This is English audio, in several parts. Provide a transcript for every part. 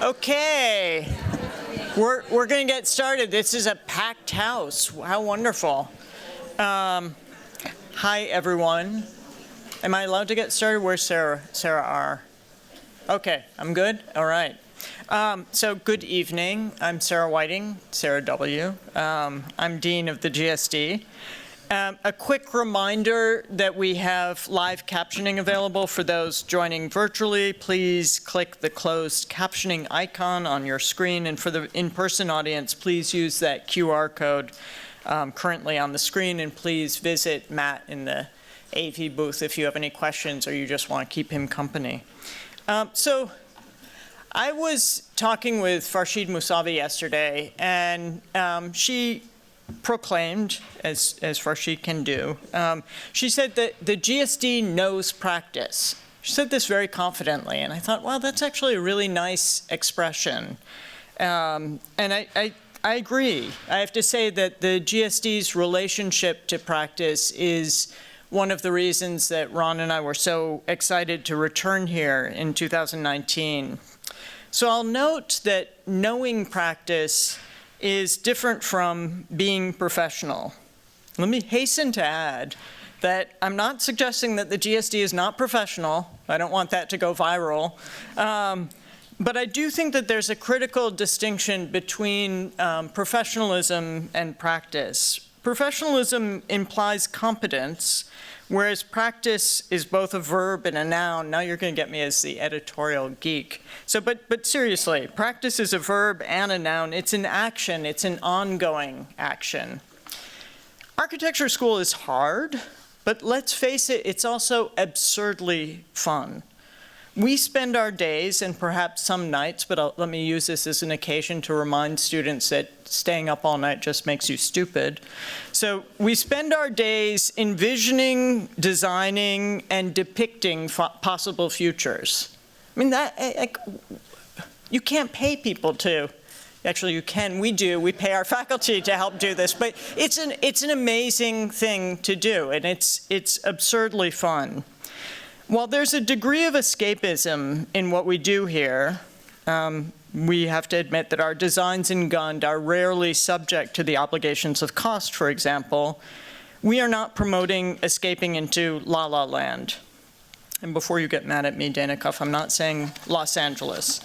Okay, we're going to get started. This is a packed house. How wonderful. Hi, everyone. Am I allowed to get started? Where's Sarah R? Okay, I'm good? All right. So good evening. I'm Sarah Whiting, Sarah W. I'm Dean of the GSD. A quick reminder that we have live captioning available for those joining virtually. Please click the closed captioning icon on your screen. And for the in-person audience, please use that QR code currently on the screen. And please visit Matt in the AV booth if you have any questions or you just want to keep him company. So I was talking with Farshid Musavi yesterday, and she proclaimed, as Farshid can do, she said that the GSD knows practice. She said this very confidently, and I thought, wow, that's actually a really nice expression. And I agree. I have to say that the GSD's relationship to practice is one of the reasons that Ron and I were so excited to return here in 2019. So I'll note that knowing practice is different from being professional. Let me hasten to add that I'm not suggesting that the GSD is not professional. I don't want that to go viral. But I do think that there's a critical distinction between professionalism and practice. Professionalism implies competence, whereas practice is both a verb and a noun. Now you're going to get me as the editorial geek. So, but seriously, practice is a verb and a noun. It's an action. It's an ongoing action. Architecture school is hard, but let's face it, it's also absurdly fun. We spend our days, and perhaps some nights, but let me use this as an occasion to remind students that staying up all night just makes you stupid. So we spend our days envisioning, designing, and depicting possible futures. I mean, you can't pay people to. Actually, you can. We do. We pay our faculty to help do this. But it's an amazing thing to do, and it's absurdly fun. While there's a degree of escapism in what we do here, we have to admit that our designs in Gund are rarely subject to the obligations of cost, for example. We are not promoting escaping into La La Land. And before you get mad at me, Danikov, I'm not saying Los Angeles.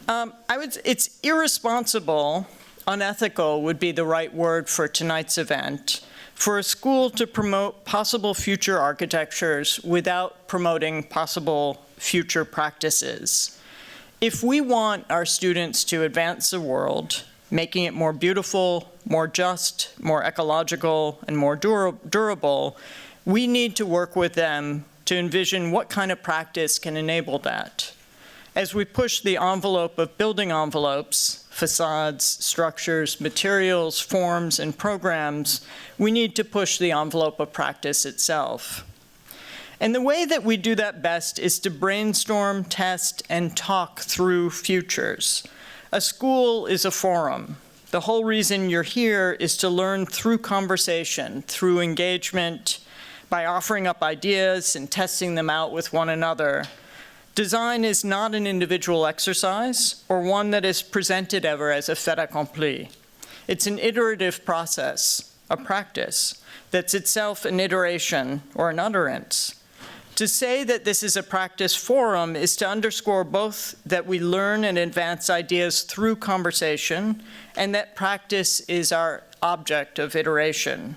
It's irresponsible, unethical would be the right word for tonight's event, for a school to promote possible future architectures without promoting possible future practices. If we want our students to advance the world, making it more beautiful, more just, more ecological, and more durable, we need to work with them to envision what kind of practice can enable that. As we push the envelope of building envelopes, facades, structures, materials, forms, and programs, we need to push the envelope of practice itself. And the way that we do that best is to brainstorm, test, and talk through futures. A school is a forum. The whole reason you're here is to learn through conversation, through engagement, by offering up ideas and testing them out with one another. Design is not an individual exercise or one that is presented ever as a fait accompli. It's an iterative process, a practice, that's itself an iteration or an utterance. To say that this is a practice forum is to underscore both that we learn and advance ideas through conversation and that practice is our object of iteration.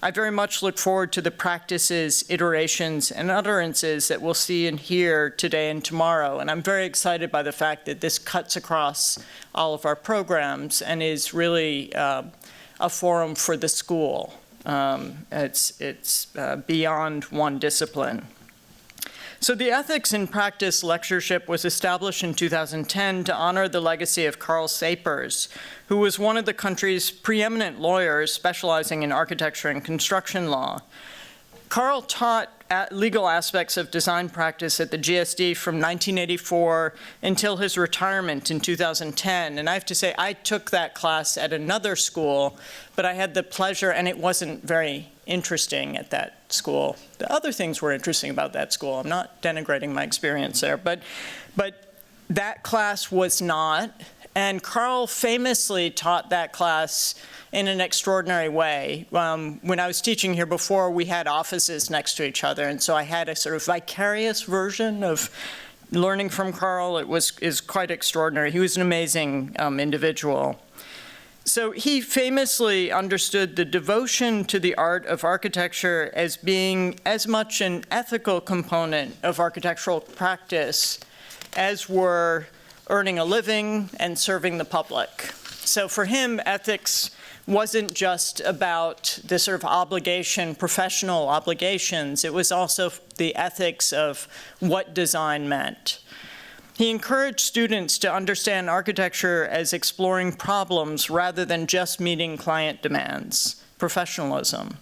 I very much look forward to the practices, iterations, and utterances that we'll see and hear today and tomorrow. And I'm very excited by the fact that this cuts across all of our programs and is really a forum for the school. It's beyond one discipline. So the Ethics in Practice Lectureship was established in 2010 to honor the legacy of Carl Sapers, who was one of the country's preeminent lawyers specializing in architecture and construction law. Carl taught legal aspects of design practice at the GSD from 1984 until his retirement in 2010. And I have to say, I took that class at another school, but I had the pleasure, and it wasn't very interesting at that school. The other things were interesting about that school. I'm not denigrating my experience there, but That class was not, and Carl famously taught that class in an extraordinary way. When I was teaching here before, we had offices next to each other, and so I had a sort of vicarious version of learning from Carl. It is quite extraordinary. He was an amazing individual. So he famously understood the devotion to the art of architecture as being as much an ethical component of architectural practice as were earning a living and serving the public. So for him, ethics wasn't just about the sort of obligation, professional obligations. It was also the ethics of what design meant. He encouraged students to understand architecture as exploring problems rather than just meeting client demands, professionalism.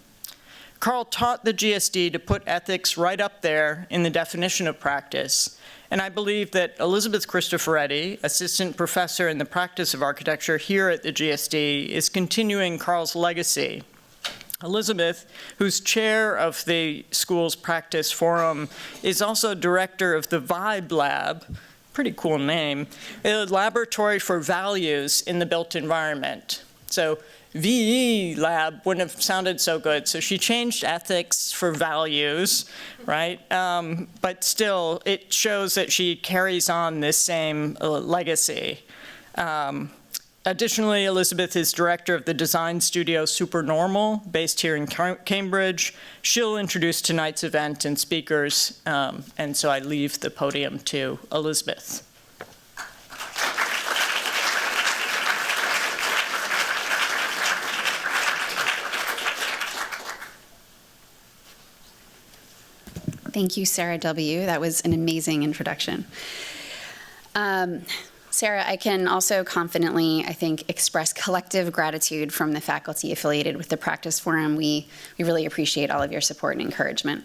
Carl taught the GSD to put ethics right up there in the definition of practice, and I believe that Elizabeth Christoforetti, assistant professor in the practice of architecture here at the GSD, is continuing Carl's legacy. Elizabeth, who's chair of the school's practice forum, is also director of the Vibe Lab, pretty cool name, a laboratory for values in the built environment. So VE lab wouldn't have sounded so good, so she changed ethics for values, right? But still, it shows that she carries on this same legacy. Additionally, Elizabeth is director of the design studio Supernormal, based here in Cambridge. She'll introduce tonight's event and speakers, and so I leave the podium to Elizabeth. Thank you, Sarah W. That was an amazing introduction. Sarah, I can also confidently, I think, express collective gratitude from the faculty affiliated with the Practice Forum. We really appreciate all of your support and encouragement.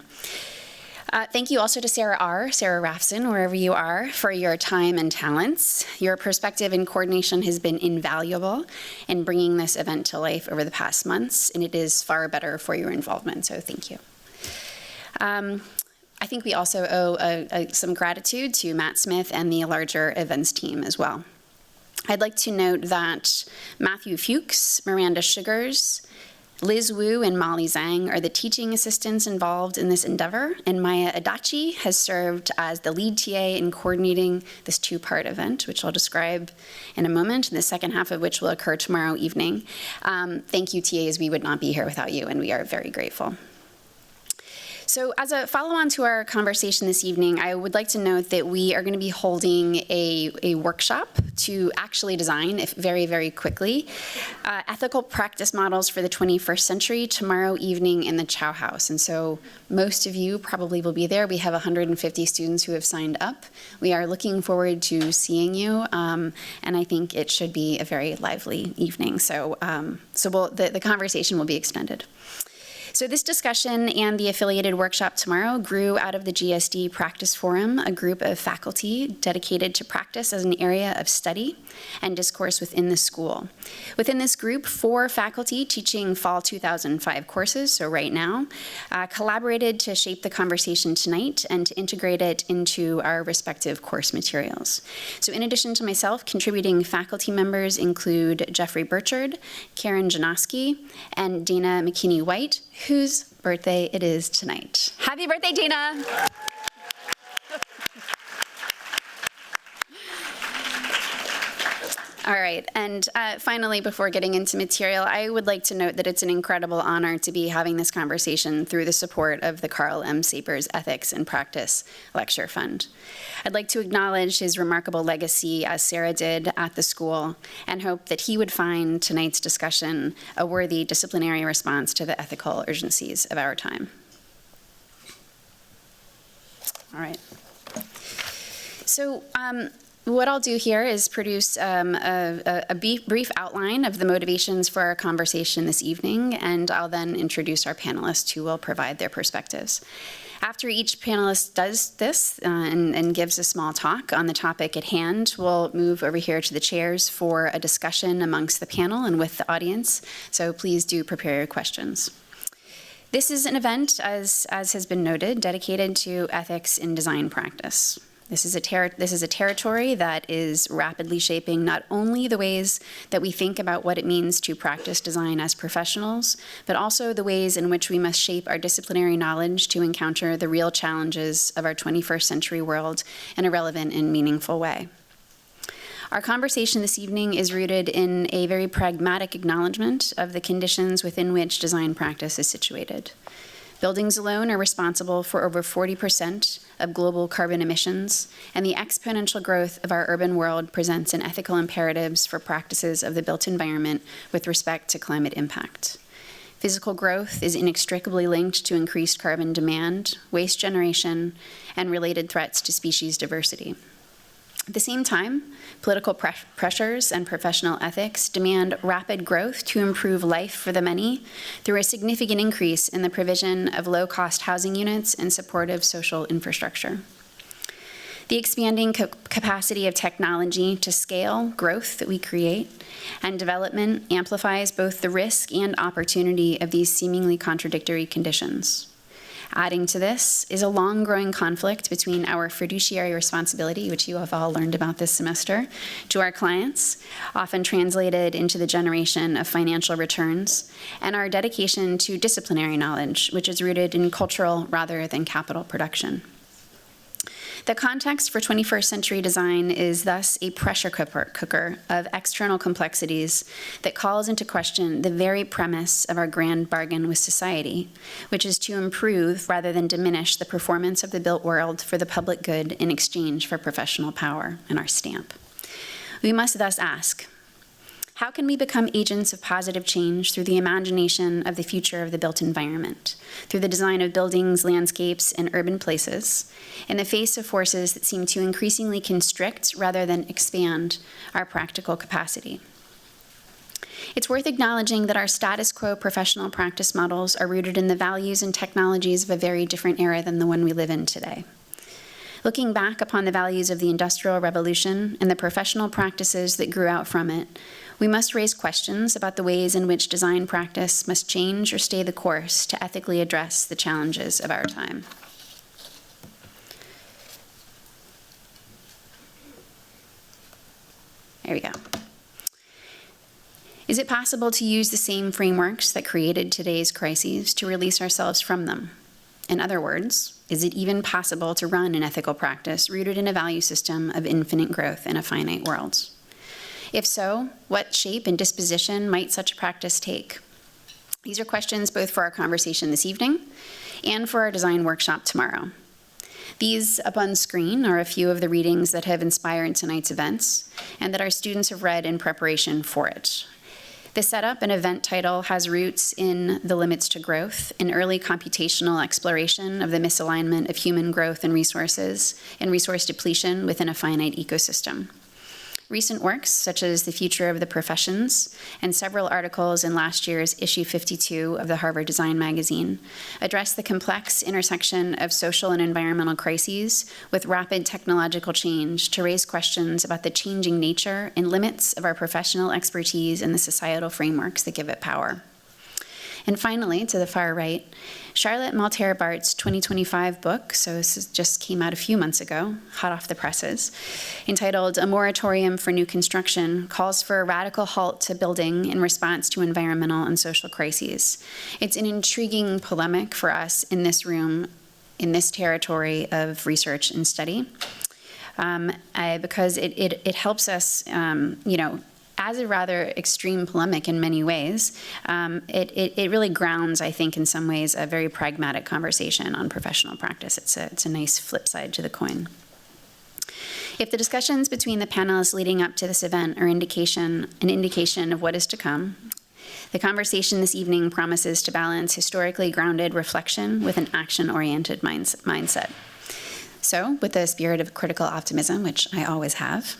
Thank you also to Sarah R., Sarah Rafson, wherever you are, for your time and talents. Your perspective and coordination has been invaluable in bringing this event to life over the past months, and it is far better for your involvement, so thank you. I think we also owe some gratitude to Matt Smith and the larger events team as well. I'd like to note that Matthew Fuchs, Miranda Sugars, Liz Wu, and Molly Zhang are the teaching assistants involved in this endeavor, and Maya Adachi has served as the lead TA in coordinating this two-part event, which I'll describe in a moment, and the second half of which will occur tomorrow evening. Thank you, TAs. We would not be here without you, and we are very grateful. So as a follow-on to our conversation this evening, I would like to note that we are going to be holding a workshop to actually design, if very, very quickly, ethical practice models for the 21st century tomorrow evening in the Chow House. And so most of you probably will be there. We have 150 students who have signed up. We are looking forward to seeing you, and I think it should be a very lively evening. So, the conversation will be extended. So this discussion and the affiliated workshop tomorrow grew out of the GSD Practice Forum, a group of faculty dedicated to practice as an area of study and discourse within the school. Within this group, 4 faculty teaching fall 2005 courses, so right now, collaborated to shape the conversation tonight and to integrate it into our respective course materials. So in addition to myself, contributing faculty members include Jeffrey Burchard, Karen Janoski, and Dana McKinney-White, whose birthday it is tonight. Happy birthday, Dana! All right, and finally, before getting into material, I would like to note that it's an incredible honor to be having this conversation through the support of the Carl M. Sapers Ethics and Practice Lecture Fund. I'd like to acknowledge his remarkable legacy, as Sarah did at the school, and hope that he would find tonight's discussion a worthy disciplinary response to the ethical urgencies of our time. All right. So, what I'll do here is produce a brief outline of the motivations for our conversation this evening, and I'll then introduce our panelists who will provide their perspectives. After each panelist does this and gives a small talk on the topic at hand, we'll move over here to the chairs for a discussion amongst the panel and with the audience, so please do prepare your questions. This is an event, as has been noted, dedicated to ethics in design practice. This is a territory that is rapidly shaping not only the ways that we think about what it means to practice design as professionals, but also the ways in which we must shape our disciplinary knowledge to encounter the real challenges of our 21st century world in a relevant and meaningful way. Our conversation this evening is rooted in a very pragmatic acknowledgement of the conditions within which design practice is situated. Buildings alone are responsible for over 40% of global carbon emissions, and the exponential growth of our urban world presents an ethical imperatives for practices of the built environment with respect to climate impact. Physical growth is inextricably linked to increased carbon demand, waste generation, and related threats to species diversity. At the same time, political pressures and professional ethics demand rapid growth to improve life for the many through a significant increase in the provision of low-cost housing units and supportive social infrastructure. The expanding capacity of technology to scale growth that we create and development amplifies both the risk and opportunity of these seemingly contradictory conditions. Adding to this is a long-growing conflict between our fiduciary responsibility, which you have all learned about this semester, to our clients, often translated into the generation of financial returns, and our dedication to disciplinary knowledge, which is rooted in cultural rather than capital production. The context for 21st century design is thus a pressure cooker of external complexities that calls into question the very premise of our grand bargain with society, which is to improve rather than diminish the performance of the built world for the public good in exchange for professional power and our stamp. We must thus ask, how can we become agents of positive change through the imagination of the future of the built environment, through the design of buildings, landscapes, and urban places, in the face of forces that seem to increasingly constrict rather than expand our practical capacity? It's worth acknowledging that our status quo professional practice models are rooted in the values and technologies of a very different era than the one we live in today. Looking back upon the values of the Industrial Revolution and the professional practices that grew out from it, we must raise questions about the ways in which design practice must change or stay the course to ethically address the challenges of our time. There we go. Is it possible to use the same frameworks that created today's crises to release ourselves from them? In other words, is it even possible to run an ethical practice rooted in a value system of infinite growth in a finite world? If so, what shape and disposition might such a practice take? These are questions both for our conversation this evening and for our design workshop tomorrow. These up on screen are a few of the readings that have inspired tonight's events and that our students have read in preparation for it. The setup and event title has roots in The Limits to Growth, an early computational exploration of the misalignment of human growth and resources and resource depletion within a finite ecosystem. Recent works, such as The Future of the Professions and several articles in last year's issue 52 of the Harvard Design Magazine, address the complex intersection of social and environmental crises with rapid technological change to raise questions about the changing nature and limits of our professional expertise and the societal frameworks that give it power. And finally, to the far right, Charlotte Malter-Bart's 2025 book, so this just came out a few months ago, hot off the presses, entitled A Moratorium for New Construction, calls for a radical halt to building in response to environmental and social crises. It's an intriguing polemic for us in this room, in this territory of research and study, because it helps us, as a rather extreme polemic in many ways, it really grounds, I think, in some ways, a very pragmatic conversation on professional practice. It's a nice flip side to the coin. If the discussions between the panelists leading up to this event are an indication of what is to come, the conversation this evening promises to balance historically grounded reflection with an action-oriented mindset. So, with the spirit of critical optimism, which I always have,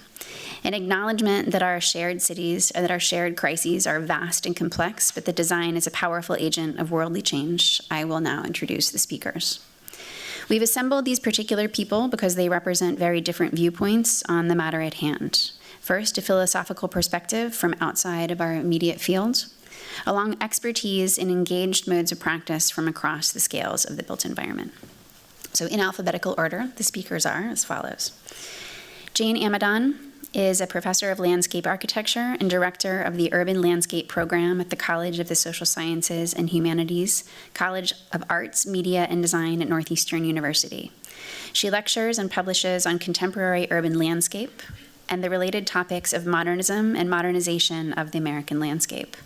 an acknowledgement that our shared cities, that our shared crises are vast and complex, but that design is a powerful agent of worldly change, I will now introduce the speakers. We've assembled these particular people because they represent very different viewpoints on the matter at hand. First, a philosophical perspective from outside of our immediate field, along expertise in engaged modes of practice from across the scales of the built environment. So in alphabetical order, the speakers are as follows. Jane Amidon is a professor of landscape architecture and director of the Urban Landscape Program at the College of the Social Sciences and Humanities, College of Arts, Media, and Design at Northeastern University. She lectures and publishes on contemporary urban landscape and the related topics of modernism and modernization of the American landscape.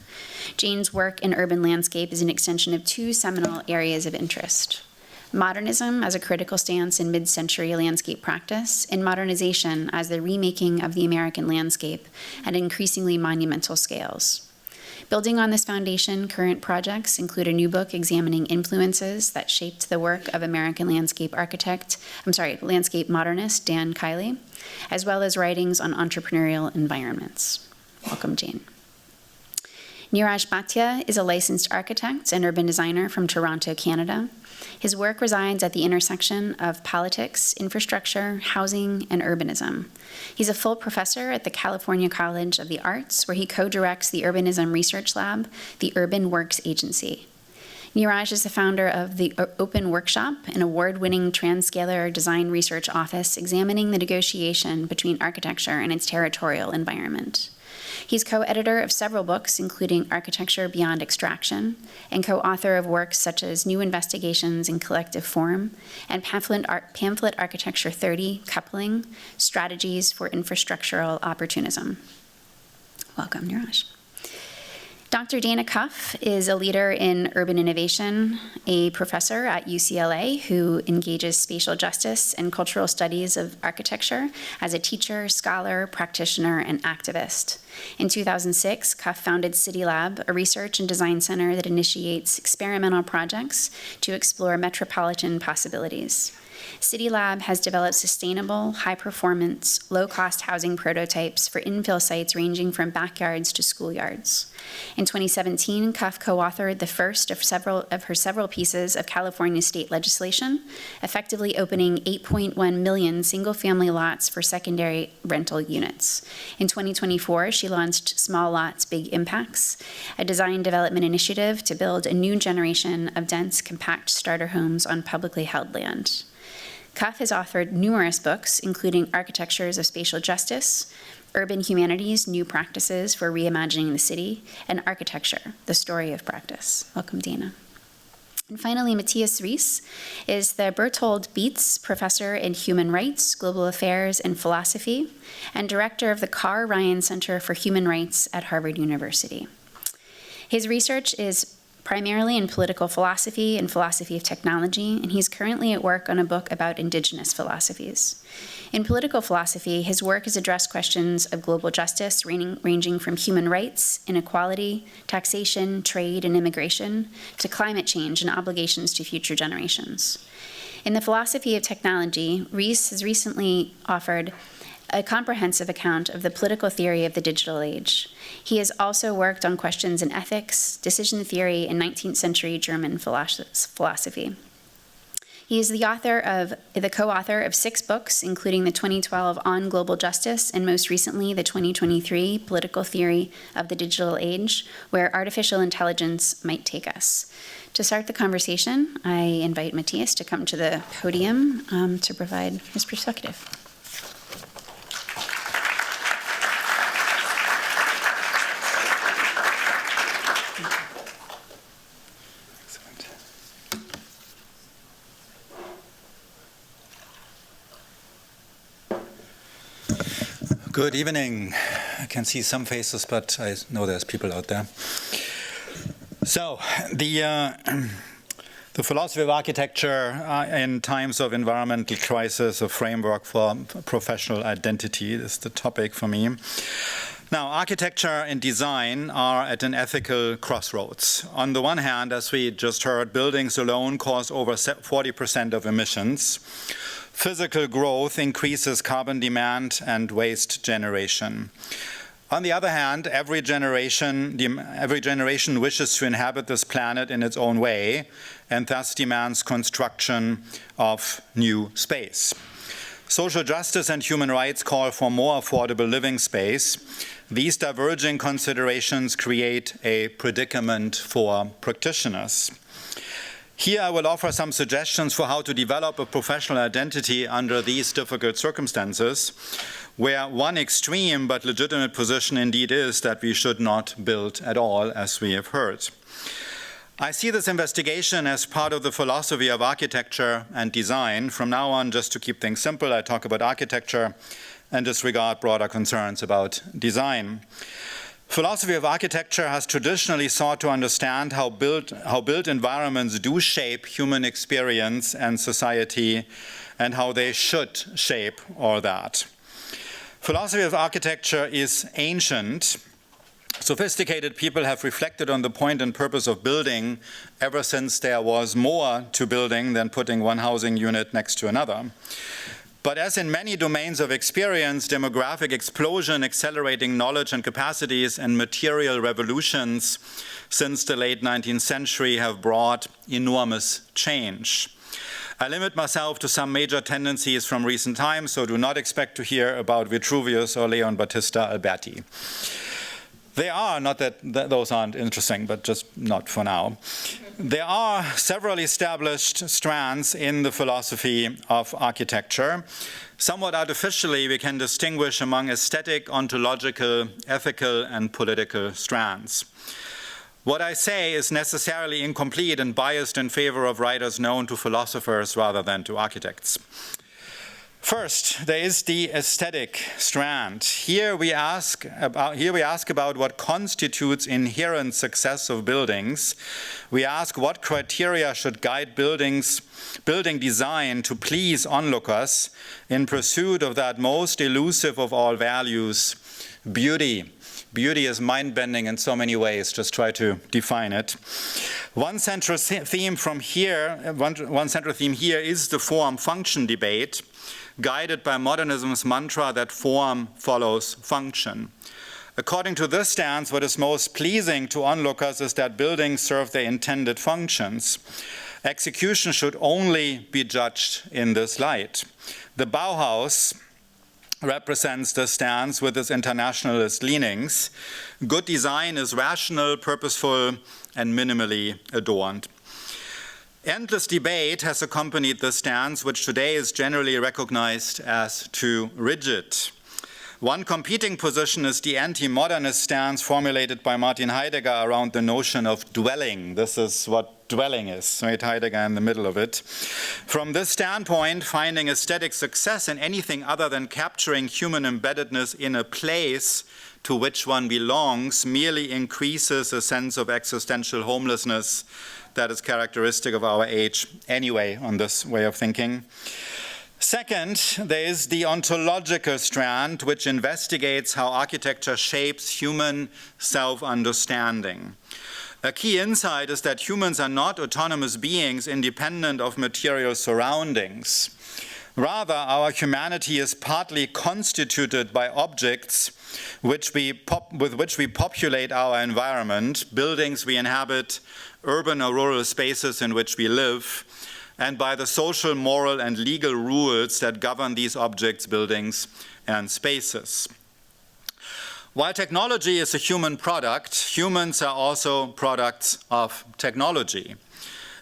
Jane's work in urban landscape is an extension of two seminal areas of interest: modernism as a critical stance in mid-century landscape practice, and modernization as the remaking of the American landscape at increasingly monumental scales. Building on this foundation, current projects include a new book examining influences that shaped the work of American landscape modernist Dan Kiley, as well as writings on entrepreneurial environments. Welcome, Jane. Neeraj Bhatia is a licensed architect and urban designer from Toronto, Canada. His work resides at the intersection of politics, infrastructure, housing, and urbanism. He's a full professor at the California College of the Arts, where he co-directs the Urbanism Research Lab, the Urban Works Agency. Neeraj is the founder of the Open Workshop, an award-winning transcalar design research office examining the negotiation between architecture and its territorial environment. He's co-editor of several books, including Architecture Beyond Extraction, and co-author of works such as New Investigations in Collective Form and Pamphlet Architecture 30, Coupling, Strategies for Infrastructural Opportunism. Welcome, Neeraj. Dr. Dana Cuff is a leader in urban innovation, a professor at UCLA who engages spatial justice and cultural studies of architecture as a teacher, scholar, practitioner, and activist. In 2006, Cuff founded City Lab, a research and design center that initiates experimental projects to explore metropolitan possibilities. City Lab has developed sustainable, high-performance, low-cost housing prototypes for infill sites ranging from backyards to schoolyards. In 2017, Cuff co-authored the first of her several pieces of California state legislation, effectively opening 8.1 million single-family lots for secondary rental units. In 2024, she launched Small Lots, Big Impacts, a design development initiative to build a new generation of dense, compact starter homes on publicly held land. Cuff has authored numerous books, including Architectures of Spatial Justice, Urban Humanities, New Practices for Reimagining the City, and Architecture, The Story of Practice. Welcome, Dana. And finally, Mathias Risse is the Berthold Beetz Professor in Human Rights, Global Affairs, and Philosophy, and Director of the Carr Ryan Center for Human Rights at Harvard University. His research is primarily in political philosophy and philosophy of technology, and he's currently at work on a book about indigenous philosophies. In political philosophy, his work has addressed questions of global justice ranging from human rights, inequality, taxation, trade, and immigration, to climate change and obligations to future generations. In the philosophy of technology, Risse has recently offered a comprehensive account of the political theory of the digital age. He has also worked on questions in ethics, decision theory, and 19th century German philosophy. He is the co-author of 6 books, including the 2012 On Global Justice and most recently the 2023 Political Theory of the Digital Age, Where Artificial Intelligence Might Take Us. To start the conversation, I invite Mathias to come to the podium to provide his perspective. Good evening. I can see some faces, but I know there's people out there. So, the philosophy of architecture in times of environmental crisis, a framework for professional identity is the topic for me. Now, architecture and design are at an ethical crossroads. On the one hand, as we just heard, buildings alone cause over 40% of emissions. Physical growth increases carbon demand and waste generation. On the other hand, every generation wishes to inhabit this planet in its own way and thus demands construction of new space. Social justice and human rights call for more affordable living space. These diverging considerations create a predicament for practitioners. Here I will offer some suggestions for how to develop a professional identity under these difficult circumstances, where one extreme but legitimate position indeed is that we should not build at all, as we have heard. I see this investigation as part of the philosophy of architecture and design. From now on, just to keep things simple, I talk about architecture and disregard broader concerns about design. Philosophy of architecture has traditionally sought to understand how built environments do shape human experience and society, and how they should shape all that. Philosophy of architecture is ancient. Sophisticated people have reflected on the point and purpose of building ever since there was more to building than putting one housing unit next to another. But as in many domains of experience, demographic explosion, accelerating knowledge and capacities, and material revolutions since the late 19th century have brought enormous change. I limit myself to some major tendencies from recent times, so do not expect to hear about Vitruvius or Leon Battista Alberti. They are, not that those aren't interesting, but just not for now. There are several established strands in the philosophy of architecture. Somewhat artificially, we can distinguish among aesthetic, ontological, ethical, and political strands. What I say is necessarily incomplete and biased in favor of writers known to philosophers rather than to architects. First, there is the aesthetic strand. Here we ask about what constitutes inherent success of buildings. We ask what criteria should guide building design to please onlookers in pursuit of that most elusive of all values, beauty. Beauty is mind-bending in so many ways. Just try to define it. One central theme here is the form-function debate, guided by modernism's mantra that form follows function. According to this stance, what is most pleasing to onlookers is that buildings serve their intended functions. Execution should only be judged in this light. The Bauhaus represents this stance with its internationalist leanings. Good design is rational, purposeful, and minimally adorned. Endless debate has accompanied this stance, which today is generally recognized as too rigid. One competing position is the anti-modernist stance formulated by Martin Heidegger around the notion of dwelling. This is what dwelling is, right? Heidegger in the middle of it. From this standpoint, finding aesthetic success in anything other than capturing human embeddedness in a place to which one belongs merely increases a sense of existential homelessness that is characteristic of our age anyway on this way of thinking. Second, there is the ontological strand, which investigates how architecture shapes human self-understanding. A key insight is that humans are not autonomous beings independent of material surroundings. Rather, our humanity is partly constituted by objects with which we populate our environment, buildings we inhabit, urban or rural spaces in which we live, and by the social, moral, and legal rules that govern these objects, buildings, and spaces. While technology is a human product, humans are also products of technology.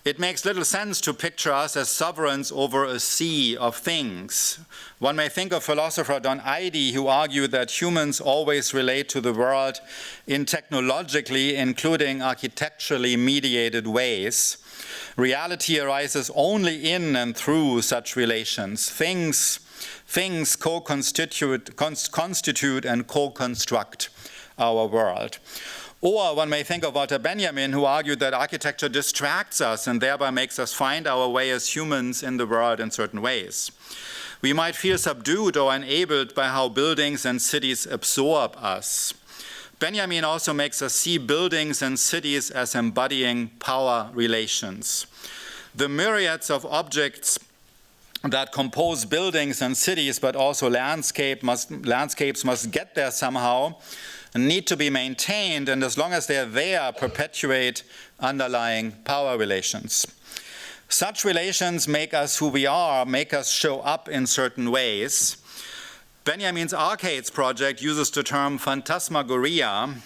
It makes little sense to picture us as sovereigns over a sea of things. One may think of philosopher Don Eide, who argued that humans always relate to the world in technologically, including architecturally mediated ways. Reality arises only in and through such relations. Things constitute and co-construct our world. Or one may think of Walter Benjamin, who argued that architecture distracts us and thereby makes us find our way as humans in the world in certain ways. We might feel subdued or enabled by how buildings and cities absorb us. Benjamin also makes us see buildings and cities as embodying power relations. The myriads of objects that compose buildings and cities, but also landscapes must get there somehow, and need to be maintained, and as long as they're there, perpetuate underlying power relations. Such relations make us who we are, make us show up in certain ways. Benjamin's Arcades project uses the term phantasmagoria,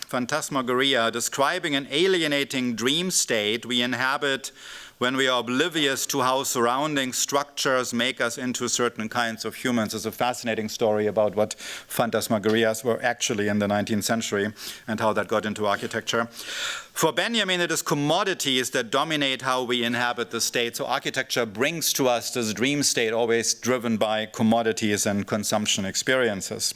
describing an alienating dream state we inhabit when we are oblivious to how surrounding structures make us into certain kinds of humans. It's a fascinating story about what phantasmagorias were actually in the 19th century and how that got into architecture. For Benjamin, it is commodities that dominate how we inhabit the state. So architecture brings to us this dream state, always driven by commodities and consumption experiences.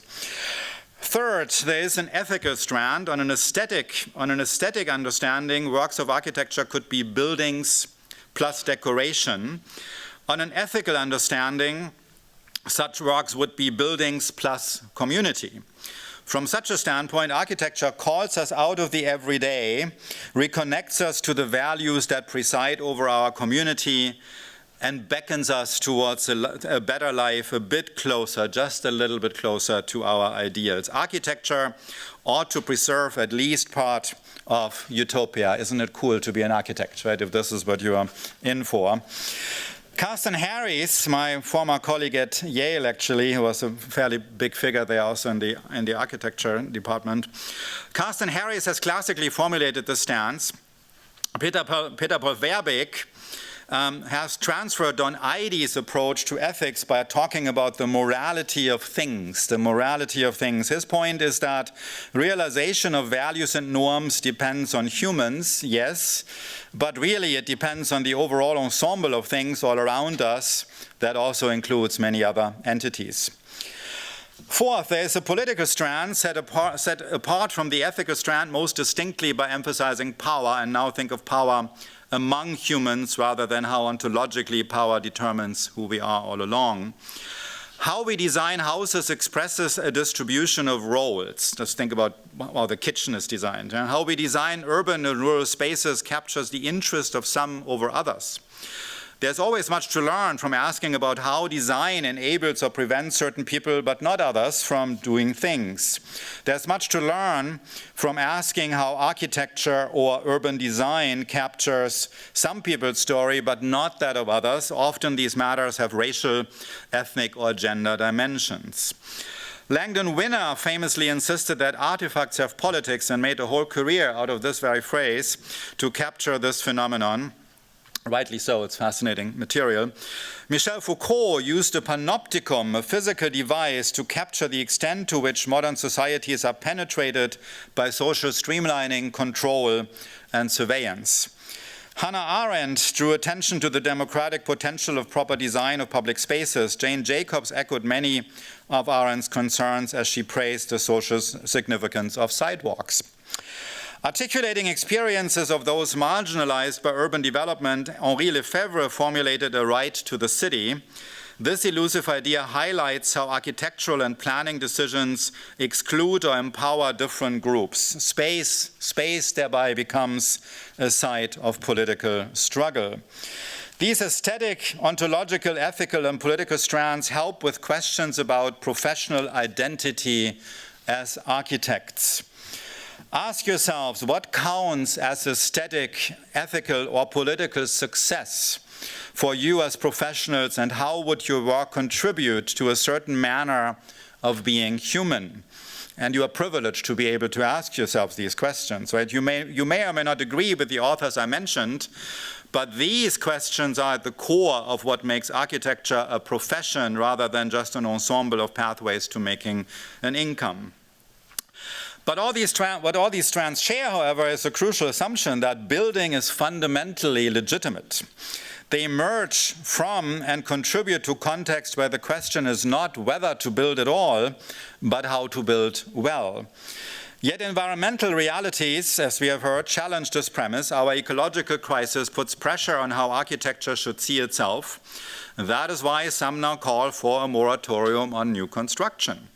Third, there is an ethical strand. On an aesthetic understanding, works of architecture could be buildings plus decoration. On an ethical understanding, such works would be buildings plus community. From such a standpoint, architecture calls us out of the everyday, reconnects us to the values that preside over our community, and beckons us towards a better life, a bit closer, just a little bit closer to our ideals. Architecture ought to preserve at least part of utopia. Isn't it cool to be an architect, right, if this is what you are in for? Carsten Harries, my former colleague at Yale, actually, who was a fairly big figure there also in the architecture department. Carsten Harries has classically formulated the stance. Peter Paul Verbeek has transferred Don Idey's approach to ethics by talking about the morality of things, His point is that realization of values and norms depends on humans, yes, but really it depends on the overall ensemble of things all around us that also includes many other entities. Fourth, there is a political strand set apart from the ethical strand most distinctly by emphasizing power, and now think of power among humans rather than how ontologically power determines who we are all along. How we design houses expresses a distribution of roles. Just think about how the kitchen is designed. And how we design urban and rural spaces captures the interest of some over others. There's always much to learn from asking about how design enables or prevents certain people, but not others, from doing things. There's much to learn from asking how architecture or urban design captures some people's story, but not that of others. Often these matters have racial, ethnic, or gender dimensions. Langdon Winner famously insisted that artifacts have politics and made a whole career out of this very phrase to capture this phenomenon. Rightly so, it's fascinating material. Michel Foucault used a panopticon, a physical device, to capture the extent to which modern societies are penetrated by social streamlining, control, and surveillance. Hannah Arendt drew attention to the democratic potential of proper design of public spaces. Jane Jacobs echoed many of Arendt's concerns as she praised the social significance of sidewalks. Articulating experiences of those marginalized by urban development, Henri Lefebvre formulated a right to the city. This elusive idea highlights how architectural and planning decisions exclude or empower different groups. Space thereby becomes a site of political struggle. These aesthetic, ontological, ethical, and political strands help with questions about professional identity as architects. Ask yourselves, what counts as aesthetic, ethical, or political success for you as professionals, and how would your work contribute to a certain manner of being human? And you are privileged to be able to ask yourselves these questions, right? You may or may not agree with the authors I mentioned, but these questions are at the core of what makes architecture a profession rather than just an ensemble of pathways to making an income. But what all these strands share, however, is a crucial assumption that building is fundamentally legitimate. They emerge from and contribute to context where the question is not whether to build at all, but how to build well. Yet environmental realities, as we have heard, challenge this premise. Our ecological crisis puts pressure on how architecture should see itself. That is why some now call for a moratorium on new construction.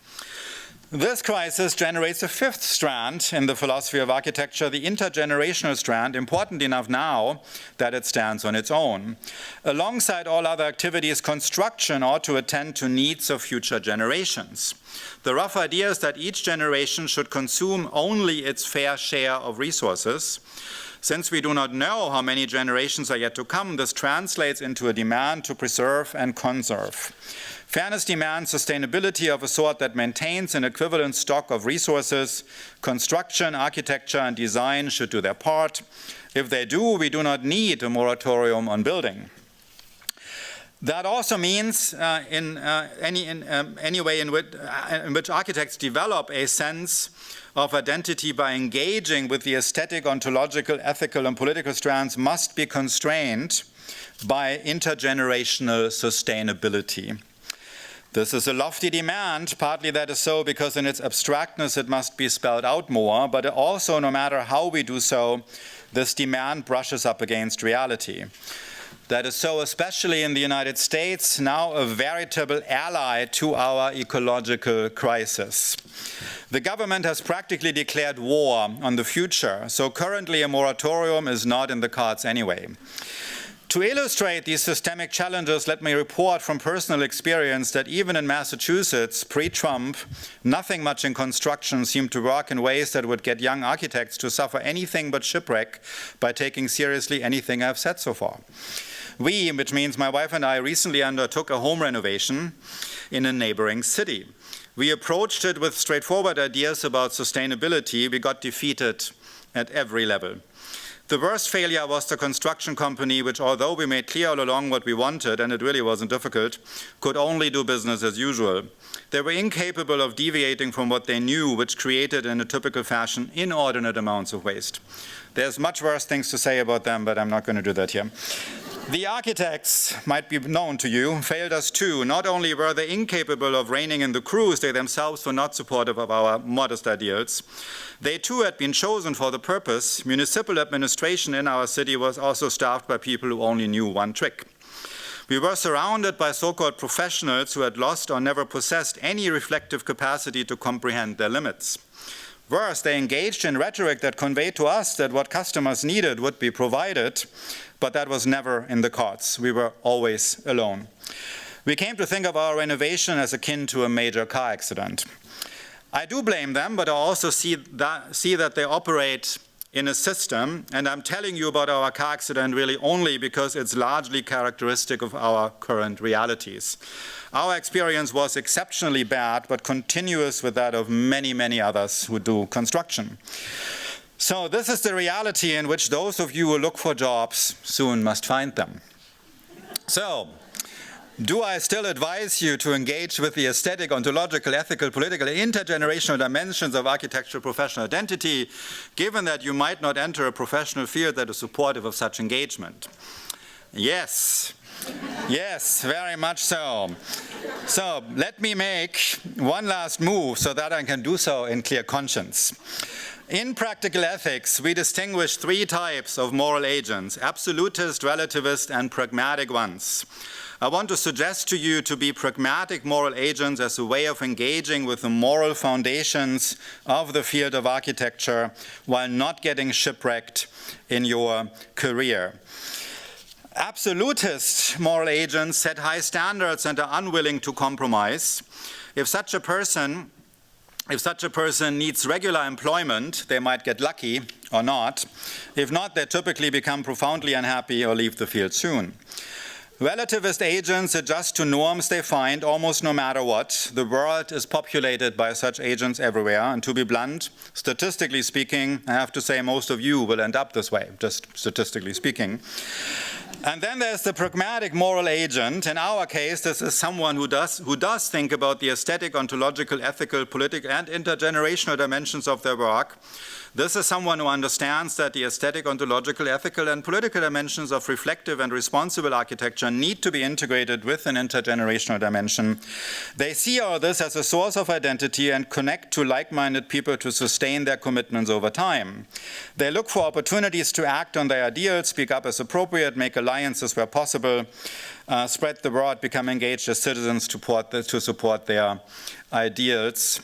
This crisis generates a fifth strand in the philosophy of architecture, the intergenerational strand, important enough now that it stands on its own. Alongside all other activities, construction ought to attend to needs of future generations. The rough idea is that each generation should consume only its fair share of resources. Since we do not know how many generations are yet to come, this translates into a demand to preserve and conserve. Fairness demands sustainability of a sort that maintains an equivalent stock of resources. Construction, architecture, and design should do their part. If they do, we do not need a moratorium on building. That also means any way in which architects develop a sense of identity by engaging with the aesthetic, ontological, ethical, and political strands must be constrained by intergenerational sustainability. This is a lofty demand. Partly that is so because in its abstractness it must be spelled out more, but also, no matter how we do so, this demand brushes up against reality. That is so especially in the United States, now a veritable ally to our ecological crisis. The government has practically declared war on the future, so currently a moratorium is not in the cards anyway. To illustrate these systemic challenges, let me report from personal experience that even in Massachusetts, pre-Trump, nothing much in construction seemed to work in ways that would get young architects to suffer anything but shipwreck by taking seriously anything I've said so far. We, which means my wife and I, recently undertook a home renovation in a neighboring city. We approached it with straightforward ideas about sustainability. We got defeated at every level. The worst failure was the construction company, which, although we made clear all along what we wanted, and it really wasn't difficult, could only do business as usual. They were incapable of deviating from what they knew, which created, in a typical fashion, inordinate amounts of waste. There's much worse things to say about them, but I'm not going to do that here. The architects, might be known to you, failed us too. Not only were they incapable of reining in the crews, they themselves were not supportive of our modest ideals. They too had been chosen for the purpose. Municipal administration in our city was also staffed by people who only knew one trick. We were surrounded by so-called professionals who had lost or never possessed any reflective capacity to comprehend their limits. Worse, they engaged in rhetoric that conveyed to us that what customers needed would be provided, but that was never in the cards. We were always alone. We came to think of our renovation as akin to a major car accident. I do blame them, but I also see that they operate in a system, and I'm telling you about our car accident really only because it's largely characteristic of our current realities. Our experience was exceptionally bad, but continuous with that of many, many others who do construction. So this is the reality in which those of you who look for jobs soon must find them. So, do I still advise you to engage with the aesthetic, ontological, ethical, political, intergenerational dimensions of architectural professional identity, given that you might not enter a professional field that is supportive of such engagement? Yes. Yes, very much so. So let me make one last move so that I can do so in clear conscience. In practical ethics, we distinguish three types of moral agents: absolutist, relativist, and pragmatic ones. I want to suggest to you to be pragmatic moral agents as a way of engaging with the moral foundations of the field of architecture while not getting shipwrecked in your career. Absolutist moral agents set high standards and are unwilling to compromise. If such a person needs regular employment, they might get lucky or not. If not, they typically become profoundly unhappy or leave the field soon. Relativist agents adjust to norms they find almost no matter what. The world is populated by such agents everywhere, and to be blunt, statistically speaking, I have to say most of you will end up this way, just statistically speaking. And then there's the pragmatic moral agent. In our case, this is someone who does think about the aesthetic, ontological, ethical, political, and intergenerational dimensions of their work. This is someone who understands that the aesthetic, ontological, ethical, and political dimensions of reflective and responsible architecture need to be integrated with an intergenerational dimension. They see all this as a source of identity and connect to like-minded people to sustain their commitments over time. They look for opportunities to act on their ideals, speak up as appropriate, make alliances where possible, spread the word, become engaged as citizens to support their ideals.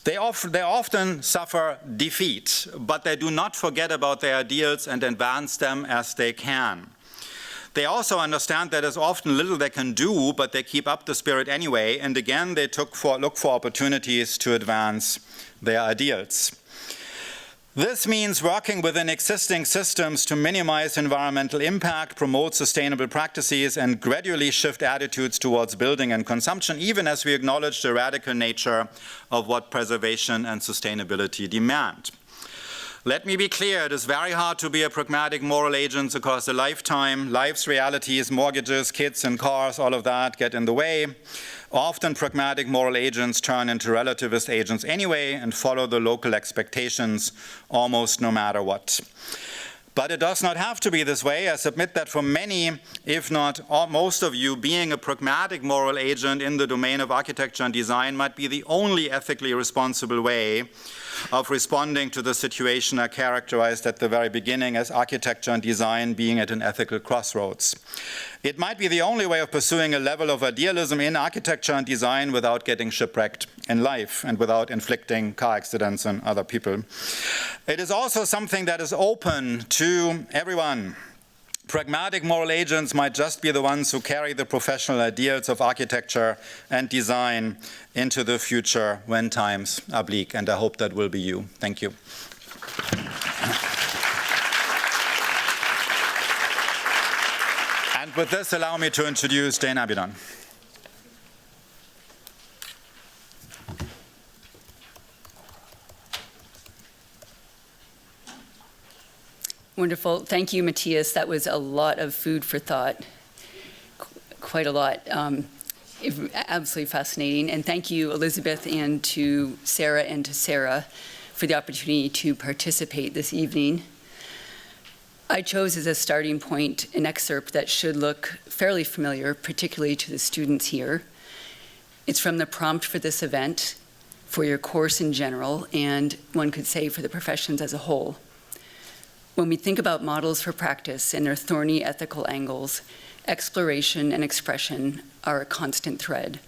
They often suffer defeat, but they do not forget about their ideals and advance them as they can. They also understand that there's often little they can do, but they keep up the spirit anyway, and again they look for opportunities to advance their ideals. This means working within existing systems to minimize environmental impact, promote sustainable practices, and gradually shift attitudes towards building and consumption, even as we acknowledge the radical nature of what preservation and sustainability demand. Let me be clear, it is very hard to be a pragmatic moral agent across a lifetime. Life's realities, mortgages, kids and cars, all of that get in the way. Often pragmatic moral agents turn into relativist agents anyway and follow the local expectations almost no matter what. But it does not have to be this way. I submit that for many, if not most of you, being a pragmatic moral agent in the domain of architecture and design might be the only ethically responsible way of responding to the situation I characterized at the very beginning as architecture and design being at an ethical crossroads. It might be the only way of pursuing a level of idealism in architecture and design without getting shipwrecked in life and without inflicting car accidents on other people. It is also something that is open to everyone. Pragmatic moral agents might just be the ones who carry the professional ideals of architecture and design into the future when times are bleak, and I hope that will be you. Thank you. And with this, allow me to introduce Jane Amidon. Wonderful. Thank you, Mathias. That was a lot of food for thought, quite a lot. Absolutely fascinating. And thank you, Elizabeth, and to Sarah and to Sarah for the opportunity to participate this evening. I chose as a starting point an excerpt that should look fairly familiar, particularly to the students here. It's from the prompt for this event, for your course in general, and one could say for the professions as a whole. When we think about models for practice and their thorny ethical angles, exploration and expression are a constant thread.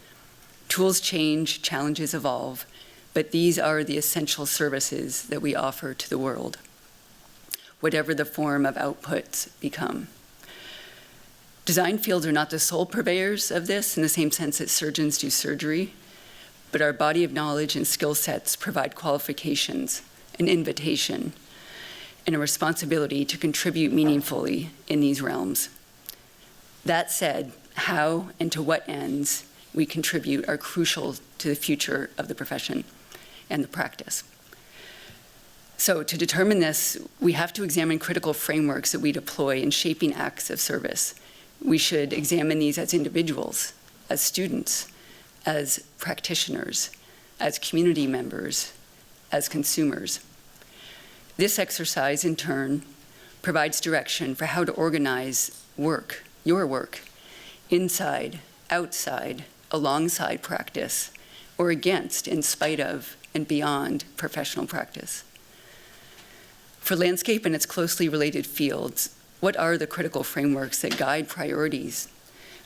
Tools change, challenges evolve, but these are the essential services that we offer to the world, whatever the form of outputs become. Design fields are not the sole purveyors of this in the same sense that surgeons do surgery, but our body of knowledge and skill sets provide qualifications, an invitation, and a responsibility to contribute meaningfully in these realms. That said, how and to what ends we contribute are crucial to the future of the profession and the practice. So to determine this, we have to examine critical frameworks that we deploy in shaping acts of service. We should examine these as individuals, as students, as practitioners, as community members, as consumers. This exercise, in turn, provides direction for how to organize work, your work, inside, outside, alongside practice, or against, in spite of, and beyond professional practice. For landscape and its closely related fields, what are the critical frameworks that guide priorities,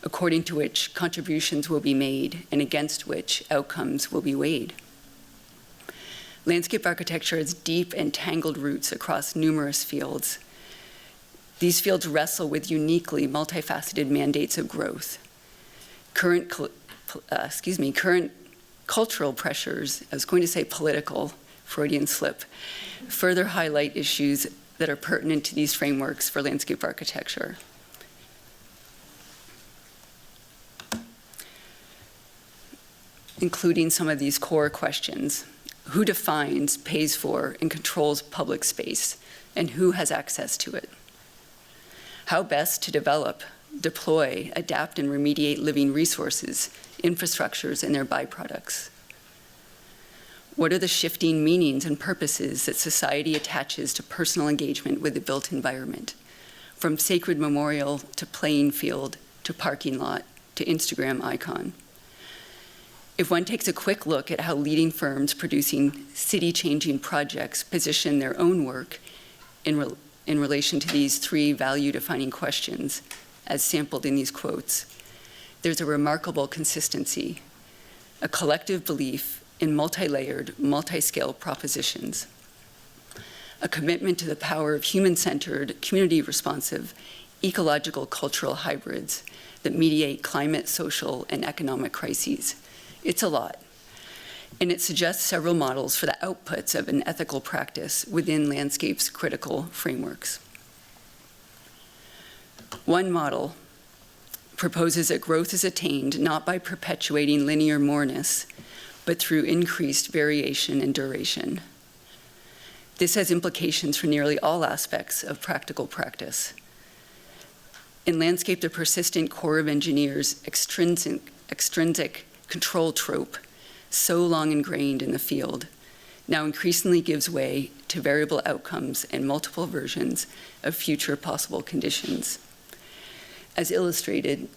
according to which contributions will be made and against which outcomes will be weighed? Landscape architecture has deep and tangled roots across numerous fields. These fields wrestle with uniquely multifaceted mandates of growth. Current cultural pressures, I was going to say political, Freudian slip, further highlight issues that are pertinent to these frameworks for landscape architecture. Including some of these core questions. Who defines, pays for, and controls public space, and who has access to it? How best to develop, deploy, adapt, and remediate living resources, infrastructures, and their byproducts? What are the shifting meanings and purposes that society attaches to personal engagement with the built environment, from sacred memorial to playing field to parking lot to Instagram icon? If one takes a quick look at how leading firms producing city-changing projects position their own work in relation to these three value-defining questions, as sampled in these quotes, there's a remarkable consistency, a collective belief in multi-layered, multi-scale propositions, a commitment to the power of human-centered, community-responsive, ecological cultural hybrids that mediate climate, social, and economic crises. It's a lot. and it suggests several models for the outputs of an ethical practice within landscape's critical frameworks. One model proposes that growth is attained not by perpetuating linear moreness, but through increased variation and duration. This has implications for nearly all aspects of practical practice. In landscape, the persistent core of engineers' extrinsic control trope, so long ingrained in the field, now increasingly gives way to variable outcomes and multiple versions of future possible conditions, as illustrated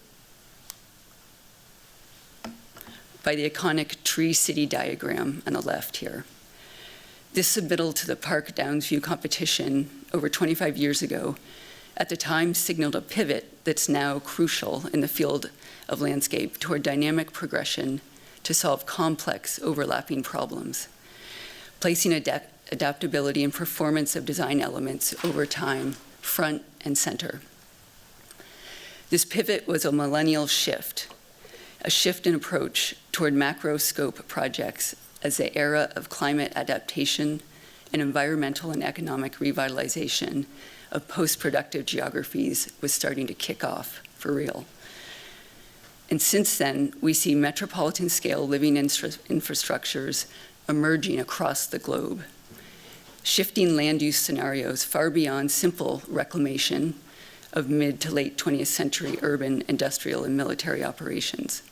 by the iconic tree city diagram on the left here. This submittal to the Park Downsview competition over 25 years ago at the time signaled a pivot that's now crucial in the field of landscape toward dynamic progression to solve complex overlapping problems, placing adaptability and performance of design elements over time front and center. This pivot was a millennial shift, a shift in approach toward macro scope projects as the era of climate adaptation and environmental and economic revitalization of post-productive geographies was starting to kick off for real. And since then, we see metropolitan scale living infrastructures emerging across the globe, shifting land use scenarios far beyond simple reclamation of mid to late 20th century urban, industrial, and military operations,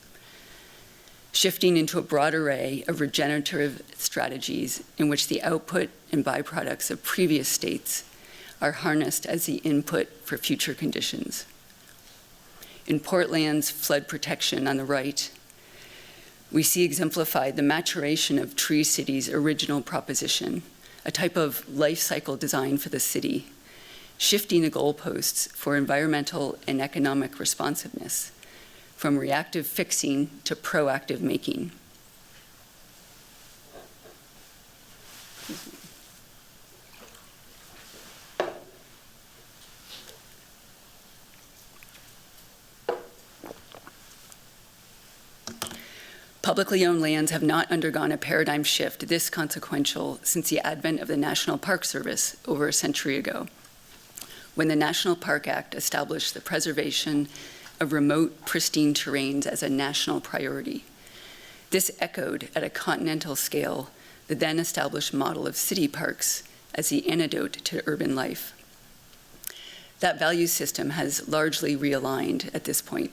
shifting into a broad array of regenerative strategies in which the output and byproducts of previous states are harnessed as the input for future conditions. In Portland's flood protection on the right, we see exemplified the maturation of Tree City's original proposition, a type of life cycle design for the city, shifting the goalposts for environmental and economic responsiveness from reactive fixing to proactive making. Publicly owned lands have not undergone a paradigm shift this consequential since the advent of the National Park Service over a century ago, when the National Park Act established the preservation of remote, pristine terrains as a national priority. This echoed at a continental scale the then established model of city parks as the antidote to urban life. That value system has largely realigned at this point.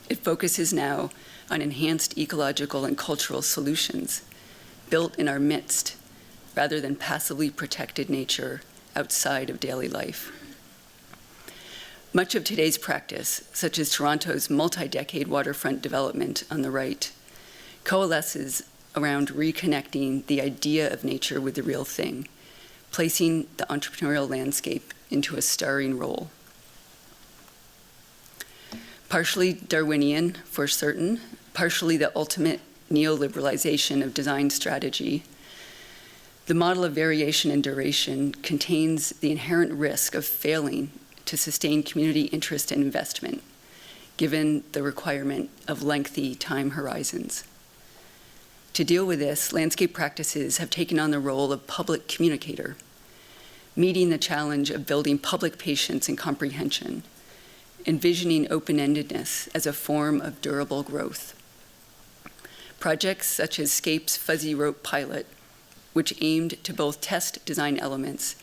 It focuses now on enhanced ecological and cultural solutions built in our midst rather than passively protected nature outside of daily life. Much of today's practice, such as Toronto's multi-decade waterfront development on the right, coalesces around reconnecting the idea of nature with the real thing, placing the entrepreneurial landscape into a starring role. Partially Darwinian, for certain, partially the ultimate neoliberalization of design strategy, the model of variation and duration contains the inherent risk of failing to sustain community interest and investment, given the requirement of lengthy time horizons. To deal with this, landscape practices have taken on the role of public communicator, meeting the challenge of building public patience and comprehension, envisioning open-endedness as a form of durable growth. Projects such as Scape's Fuzzy Rope pilot, which aimed to both test design elements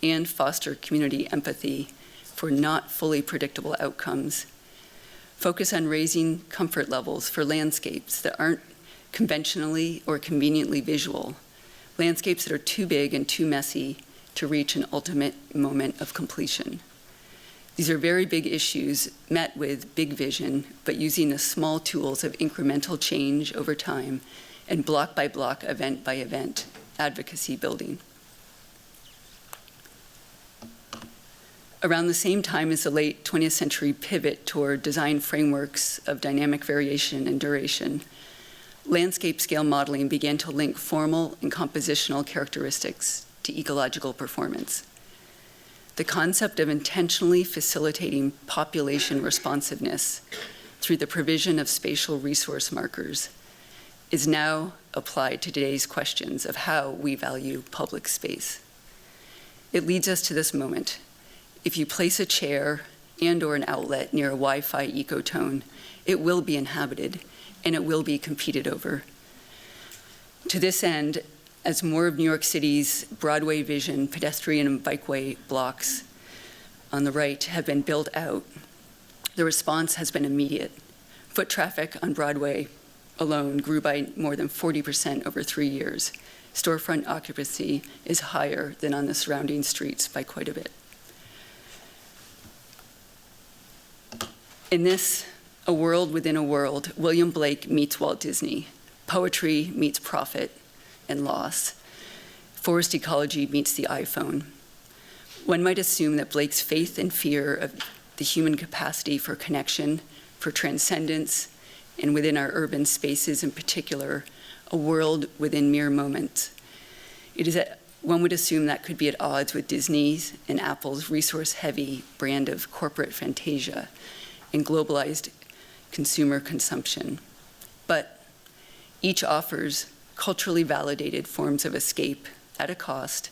and foster community empathy for not fully predictable outcomes, focus on raising comfort levels for landscapes that aren't conventionally or conveniently visual, landscapes that are too big and too messy to reach an ultimate moment of completion. These are very big issues met with big vision, but using the small tools of incremental change over time and block by block, event by event, advocacy building. Around the same time as the late 20th century pivot toward design frameworks of dynamic variation and duration, landscape scale modeling began to link formal and compositional characteristics to ecological performance. The concept of intentionally facilitating population responsiveness through the provision of spatial resource markers is now applied to today's questions of how we value public space. It leads us to this moment. If you place a chair and/or an outlet near a Wi-Fi ecotone, it will be inhabited and it will be competed over. To this end, as more of New York City's Broadway Vision pedestrian and bikeway blocks on the right have been built out, the response has been immediate. Foot traffic on Broadway alone grew by more than 40% over 3 years. Storefront occupancy is higher than on the surrounding streets by quite a bit. In this, A World Within a World, William Blake meets Walt Disney. Poetry meets profit and loss. Forest ecology meets the iPhone. One might assume that Blake's faith and fear of the human capacity for connection, for transcendence, and within our urban spaces in particular, a world within mere moments. It is that one would assume that could be at odds with Disney's and Apple's resource-heavy brand of corporate fantasia and globalized consumer consumption. But each offers culturally validated forms of escape at a cost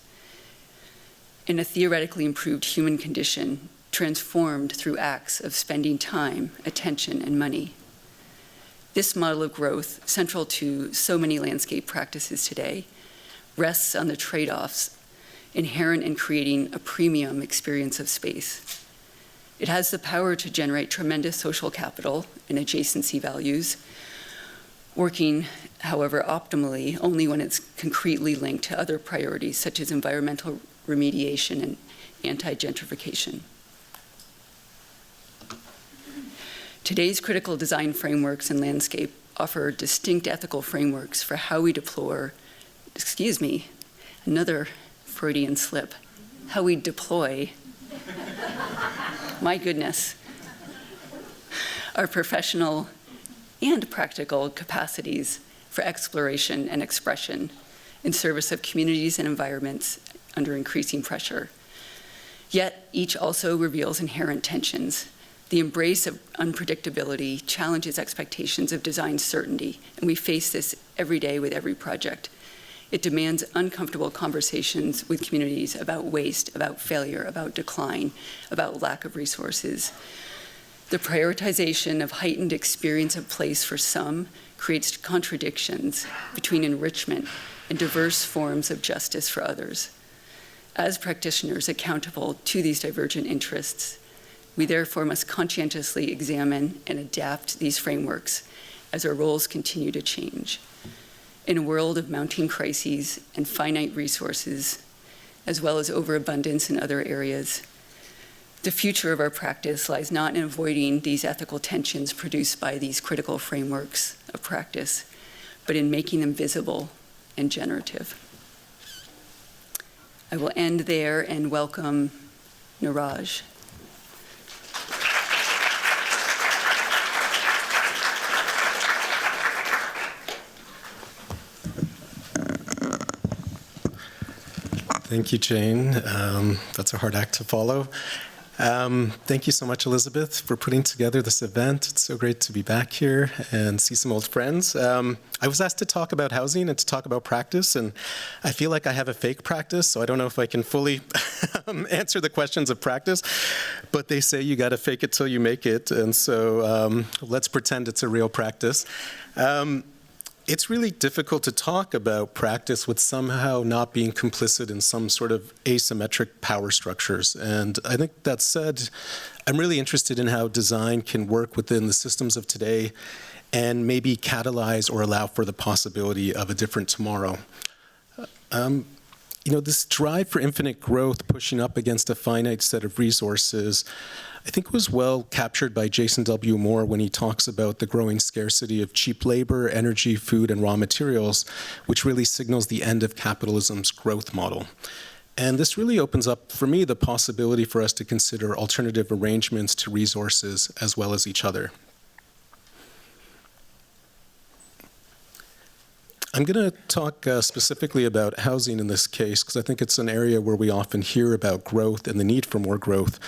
in a theoretically improved human condition transformed through acts of spending time, attention, and money. This model of growth, central to so many landscape practices today, rests on the trade-offs inherent in creating a premium experience of space. It has the power to generate tremendous social capital and adjacency values, working, however, optimally only when it's concretely linked to other priorities such as environmental remediation and anti-gentrification. Today's critical design frameworks in landscape offer distinct ethical frameworks for how we deploy, another Freudian slip, how we deploy, my goodness, our professional and practical capacities for exploration and expression in service of communities and environments under increasing pressure. Yet each also reveals inherent tensions. The embrace of unpredictability challenges expectations of design certainty, and we face this every day with every project. It demands uncomfortable conversations with communities about waste, about failure, about decline, about lack of resources. The prioritization of heightened experience of place for some creates contradictions between enrichment and diverse forms of justice for others. As practitioners accountable to these divergent interests, we therefore must conscientiously examine and adapt these frameworks as our roles continue to change. In a world of mounting crises and finite resources, as well as overabundance in other areas, the future of our practice lies not in avoiding these ethical tensions produced by these critical frameworks of practice, but in making them visible and generative. I will end there and welcome Neeraj. Thank you, Jane. That's a hard act to follow. Thank you so much, Elizabeth, for putting together this event. It's so great to be back here and see some old friends. I was asked to talk about housing and to talk about practice, and I feel like I have a fake practice, so I don't know if I can fully answer the questions of practice, but they say you got to fake it till you make it, and so let's pretend it's a real practice. It's really difficult to talk about practice with somehow not being complicit in some sort of asymmetric power structures. And I think that said, I'm really interested in how design can work within the systems of today and maybe catalyze or allow for the possibility of a different tomorrow. This drive for infinite growth pushing up against a finite set of resources, I think was well captured by Jason W. Moore when he talks about the growing scarcity of cheap labor, energy, food, and raw materials, which really signals the end of capitalism's growth model. And this really opens up, for me, the possibility for us to consider alternative arrangements to resources as well as each other. I'm going to talk specifically about housing in this case, because I think it's an area where we often hear about growth and the need for more growth.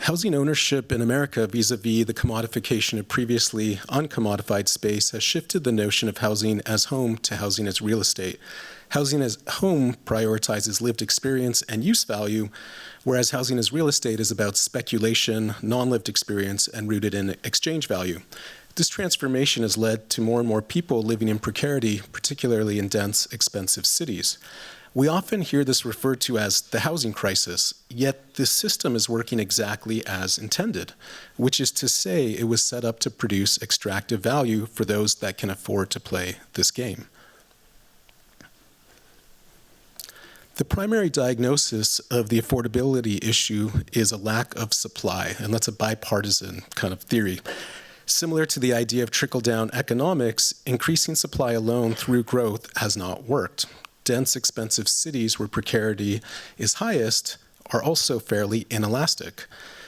Housing ownership in America vis-a-vis the commodification of previously uncommodified space has shifted the notion of housing as home to housing as real estate. Housing as home prioritizes lived experience and use value, whereas housing as real estate is about speculation, non-lived experience, and rooted in exchange value. This transformation has led to more and more people living in precarity, particularly in dense, expensive cities. We often hear this referred to as the housing crisis, yet this system is working exactly as intended, which is to say it was set up to produce extractive value for those that can afford to play this game. The primary diagnosis of the affordability issue is a lack of supply, and that's a bipartisan kind of theory. Similar to the idea of trickle-down economics, increasing supply alone through growth has not worked. Dense, expensive cities where precarity is highest are also fairly inelastic,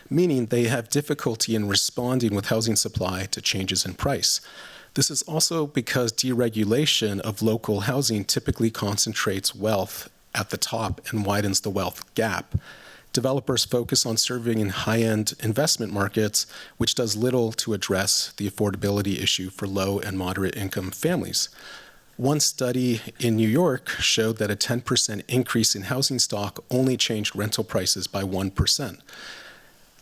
meaning they have difficulty in responding with housing supply to changes in price. This is also because deregulation of local housing typically concentrates wealth at the top and widens the wealth gap. Developers focus on serving in high-end investment markets, which does little to address the affordability issue for low and moderate income families. One study in New York showed that a 10% increase in housing stock only changed rental prices by 1%.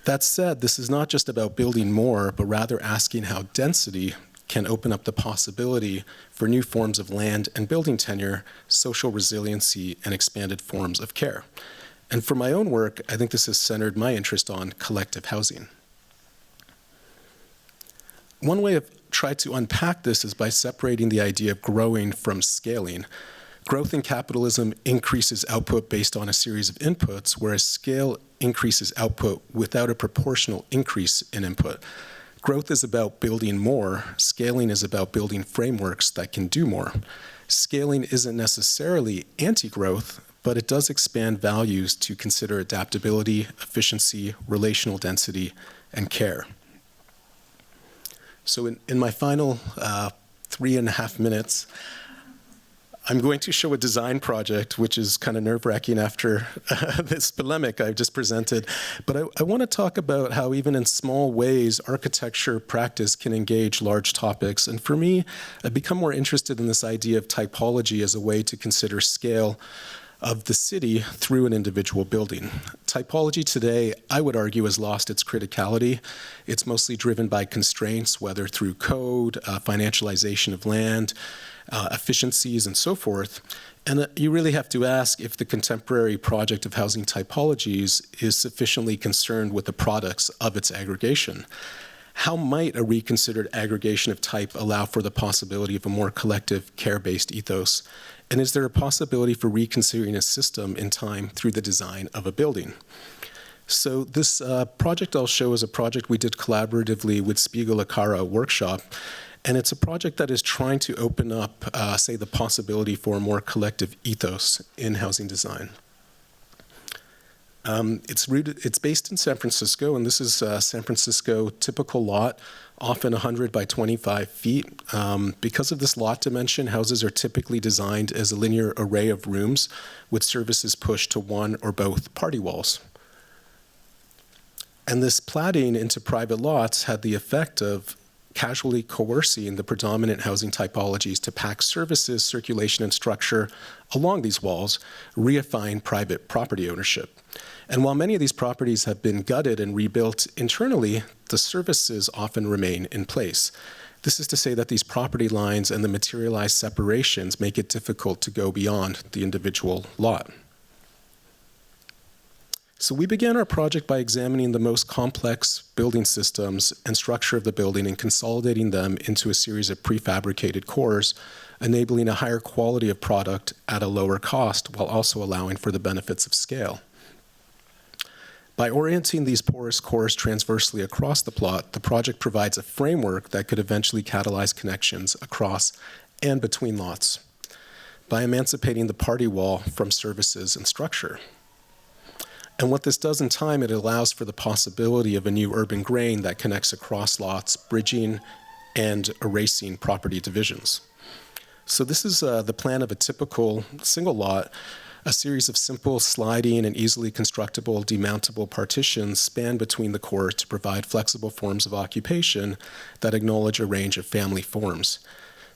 That said, this is not just about building more, but rather asking how density can open up the possibility for new forms of land and building tenure, social resiliency, and expanded forms of care. And for my own work, I think this has centered my interest on collective housing. One way I've tried to unpack this is by separating the idea of growing from scaling. Growth in capitalism increases output based on a series of inputs, whereas scale increases output without a proportional increase in input. Growth is about building more. Scaling is about building frameworks that can do more. Scaling isn't necessarily anti-growth, but it does expand values to consider adaptability, efficiency, relational density, and care. So in my final 3.5 minutes, I'm going to show a design project, which is kind of nerve-wracking after this polemic I've just presented. But I want to talk about how even in small ways, architecture practice can engage large topics. And for me, I've become more interested in this idea of typology as a way to consider scale of the city through an individual building. Typology today, I would argue, has lost its criticality. It's mostly driven by constraints, whether through code, financialization of land, efficiencies, and so forth. And you really have to ask if the contemporary project of housing typologies is sufficiently concerned with the products of its aggregation. How might a reconsidered aggregation of type allow for the possibility of a more collective, care-based ethos? And is there a possibility for reconsidering a system in time through the design of a building? So this project I'll show is a project we did collaboratively with Spiegel-Akara Workshop. And it's a project that is trying to open up, say, the possibility for a more collective ethos in housing design. It's based in San Francisco, and this is San Francisco typical lot, often 100 by 25 feet. Because of this lot dimension, houses are typically designed as a linear array of rooms with services pushed to one or both party walls. And this platting into private lots had the effect of casually coercing the predominant housing typologies to pack services, circulation, and structure along these walls, reifying private property ownership. And while many of these properties have been gutted and rebuilt internally, the services often remain in place. This is to say that these property lines and the materialized separations make it difficult to go beyond the individual lot. So we began our project by examining the most complex building systems and structure of the building and consolidating them into a series of prefabricated cores, enabling a higher quality of product at a lower cost while also allowing for the benefits of scale. By orienting these porous cores transversely across the plot, the project provides a framework that could eventually catalyze connections across and between lots by emancipating the party wall from services and structure. And what this does in time, it allows for the possibility of a new urban grain that connects across lots, bridging and erasing property divisions. So this is the plan of a typical single lot. A series of simple sliding and easily constructible demountable partitions span between the cores to provide flexible forms of occupation that acknowledge a range of family forms.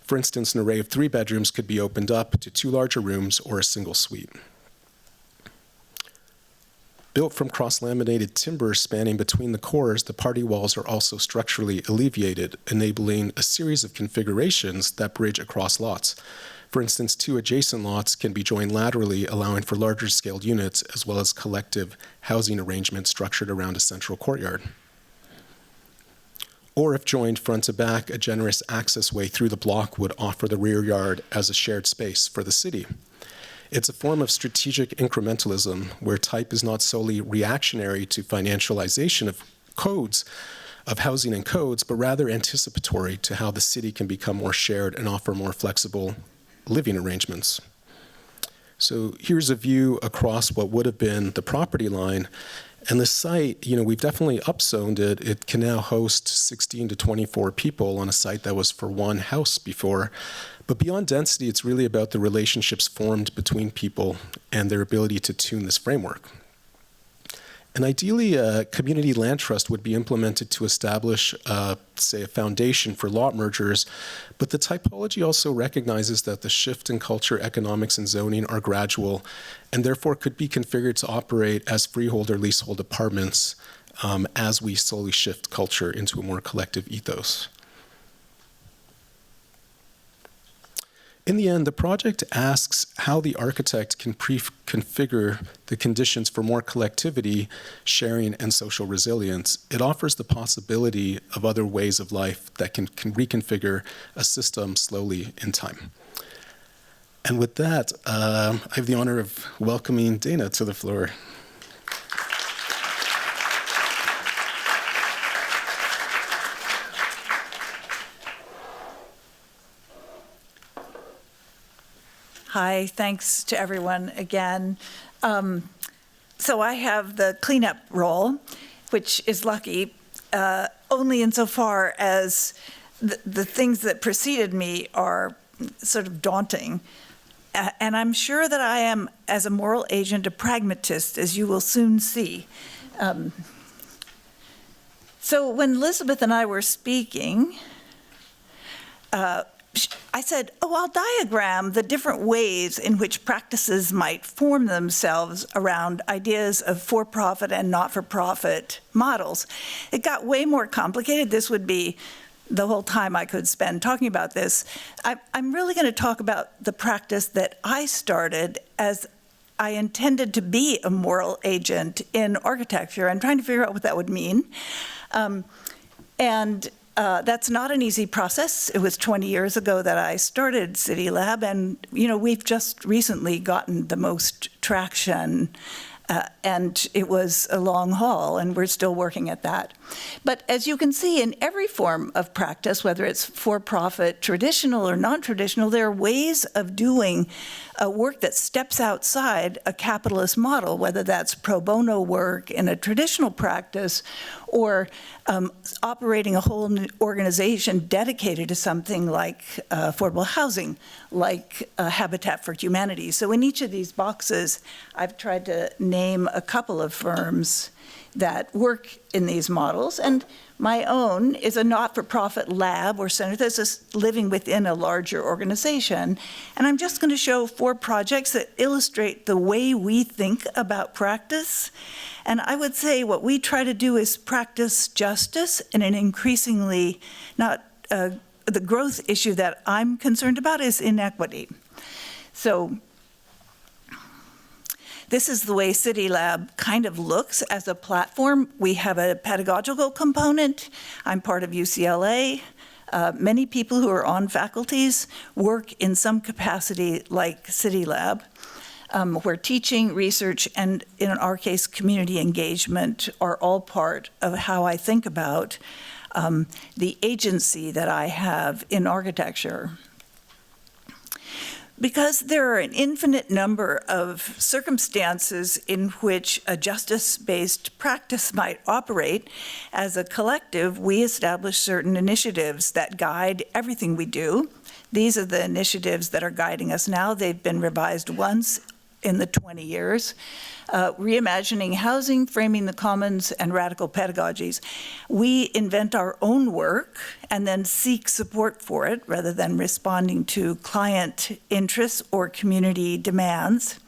For instance, an array of 3 bedrooms could be opened up to 2 larger rooms or a single suite. Built from cross-laminated timber spanning between the cores, the party walls are also structurally alleviated, enabling a series of configurations that bridge across lots. For instance, 2 adjacent lots can be joined laterally, allowing for larger scaled units, as well as collective housing arrangements structured around a central courtyard. Or if joined front to back, a generous access way through the block would offer the rear yard as a shared space for the city. It's a form of strategic incrementalism where type is not solely reactionary to financialization of codes, of housing and codes, but rather anticipatory to how the city can become more shared and offer more flexible living arrangements. So here's a view across what would have been the property line. And the site, we've definitely upzoned it. It can now host 16 to 24 people on a site that was for 1 house before. But beyond density, it's really about the relationships formed between people and their ability to tune this framework. And ideally, a community land trust would be implemented to establish, say, a foundation for lot mergers, but the typology also recognizes that the shift in culture, economics, and zoning are gradual, and therefore could be configured to operate as freehold or leasehold apartments as we slowly shift culture into a more collective ethos. In the end, the project asks how the architect can pre-configure the conditions for more collectivity, sharing, and social resilience. It offers the possibility of other ways of life that can reconfigure a system slowly in time. And with that, I have the honor of welcoming Dana to the floor. Hi, thanks to everyone again. So I have the cleanup role, which is lucky, only insofar as the things that preceded me are sort of daunting. And I'm sure that I am, as a moral agent, a pragmatist, as you will soon see. So when Elizabeth and I were speaking, I said, I'll diagram the different ways in which practices might form themselves around ideas of for-profit and not-for-profit models. It got way more complicated. This would be the whole time I could spend talking about this. I'm really going to talk about the practice that I started as I intended to be a moral agent in architecture. I'm trying to figure out what that would mean. That's not an easy process. It was 20 years ago that I started City Lab, and we've just recently gotten the most traction, and it was a long haul, and we're still working at that. But as you can see, in every form of practice, whether it's for-profit, traditional or non-traditional, there are ways of doing work that steps outside a capitalist model, whether that's pro bono work in a traditional practice or operating a whole organization dedicated to something like affordable housing, like Habitat for Humanity. So in each of these boxes, I've tried to name a couple of firms that work in these models, and my own is a not-for-profit lab or center that's just living within a larger organization. And I'm just going to show 4 projects that illustrate the way we think about practice. And I would say what we try to do is practice justice in an increasingly the growth issue that I'm concerned about is inequity. So this is the way City Lab kind of looks as a platform. We have a pedagogical component. I'm part of UCLA. Many people who are on faculties work in some capacity like City Lab, where teaching, research, and in our case, community engagement are all part of how I think about the agency that I have in architecture. Because there are an infinite number of circumstances in which a justice-based practice might operate, as a collective, we establish certain initiatives that guide everything we do. These are the initiatives that are guiding us now. They've been revised once in the 20 years. Reimagining housing, framing the commons, and radical pedagogies. We invent our own work and then seek support for it rather than responding to client interests or community demands.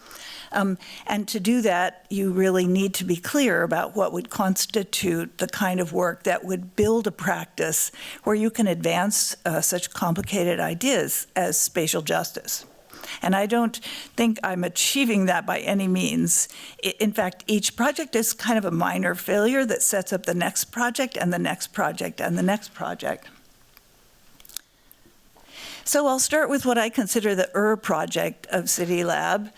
And to do that, you really need to be clear about what would constitute the kind of work that would build a practice where you can advance such complicated ideas as spatial justice. And I don't think I'm achieving that by any means. In fact, each project is kind of a minor failure that sets up the next project and the next project and the next project. So I'll start with what I consider the project of City Lab.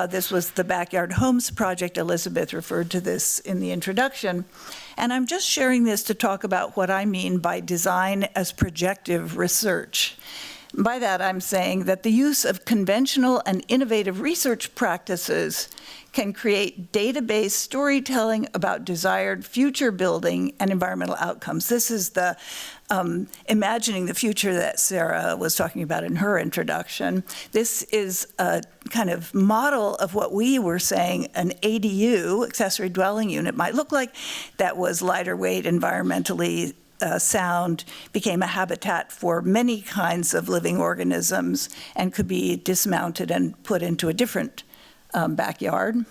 This was the Backyard Homes project. Elizabeth referred to this in the introduction. And I'm just sharing this to talk about what I mean by design as projective research. By that, I'm saying that the use of conventional and innovative research practices can create data-based storytelling about desired future building and environmental outcomes. This is the imagining the future that Sarah was talking about in her introduction. This is a kind of model of what we were saying an ADU, accessory dwelling unit, might look like, that was lighter weight, environmentally sound, became a habitat for many kinds of living organisms, and could be dismounted and put into a different backyard.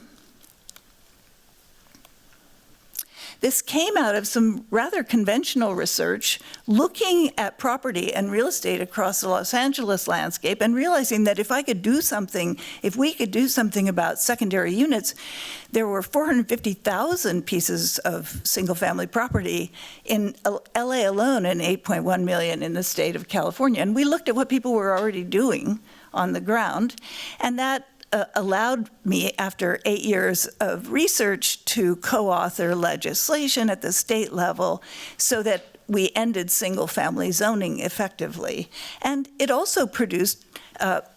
This came out of some rather conventional research looking at property and real estate across the Los Angeles landscape and realizing that if we could do something about secondary units, there were 450,000 pieces of single-family property in LA alone and 8.1 million in the state of California. And we looked at what people were already doing on the ground, and that allowed me, after 8 years of research, to co-author legislation at the state level so that we ended single-family zoning effectively. And it also produced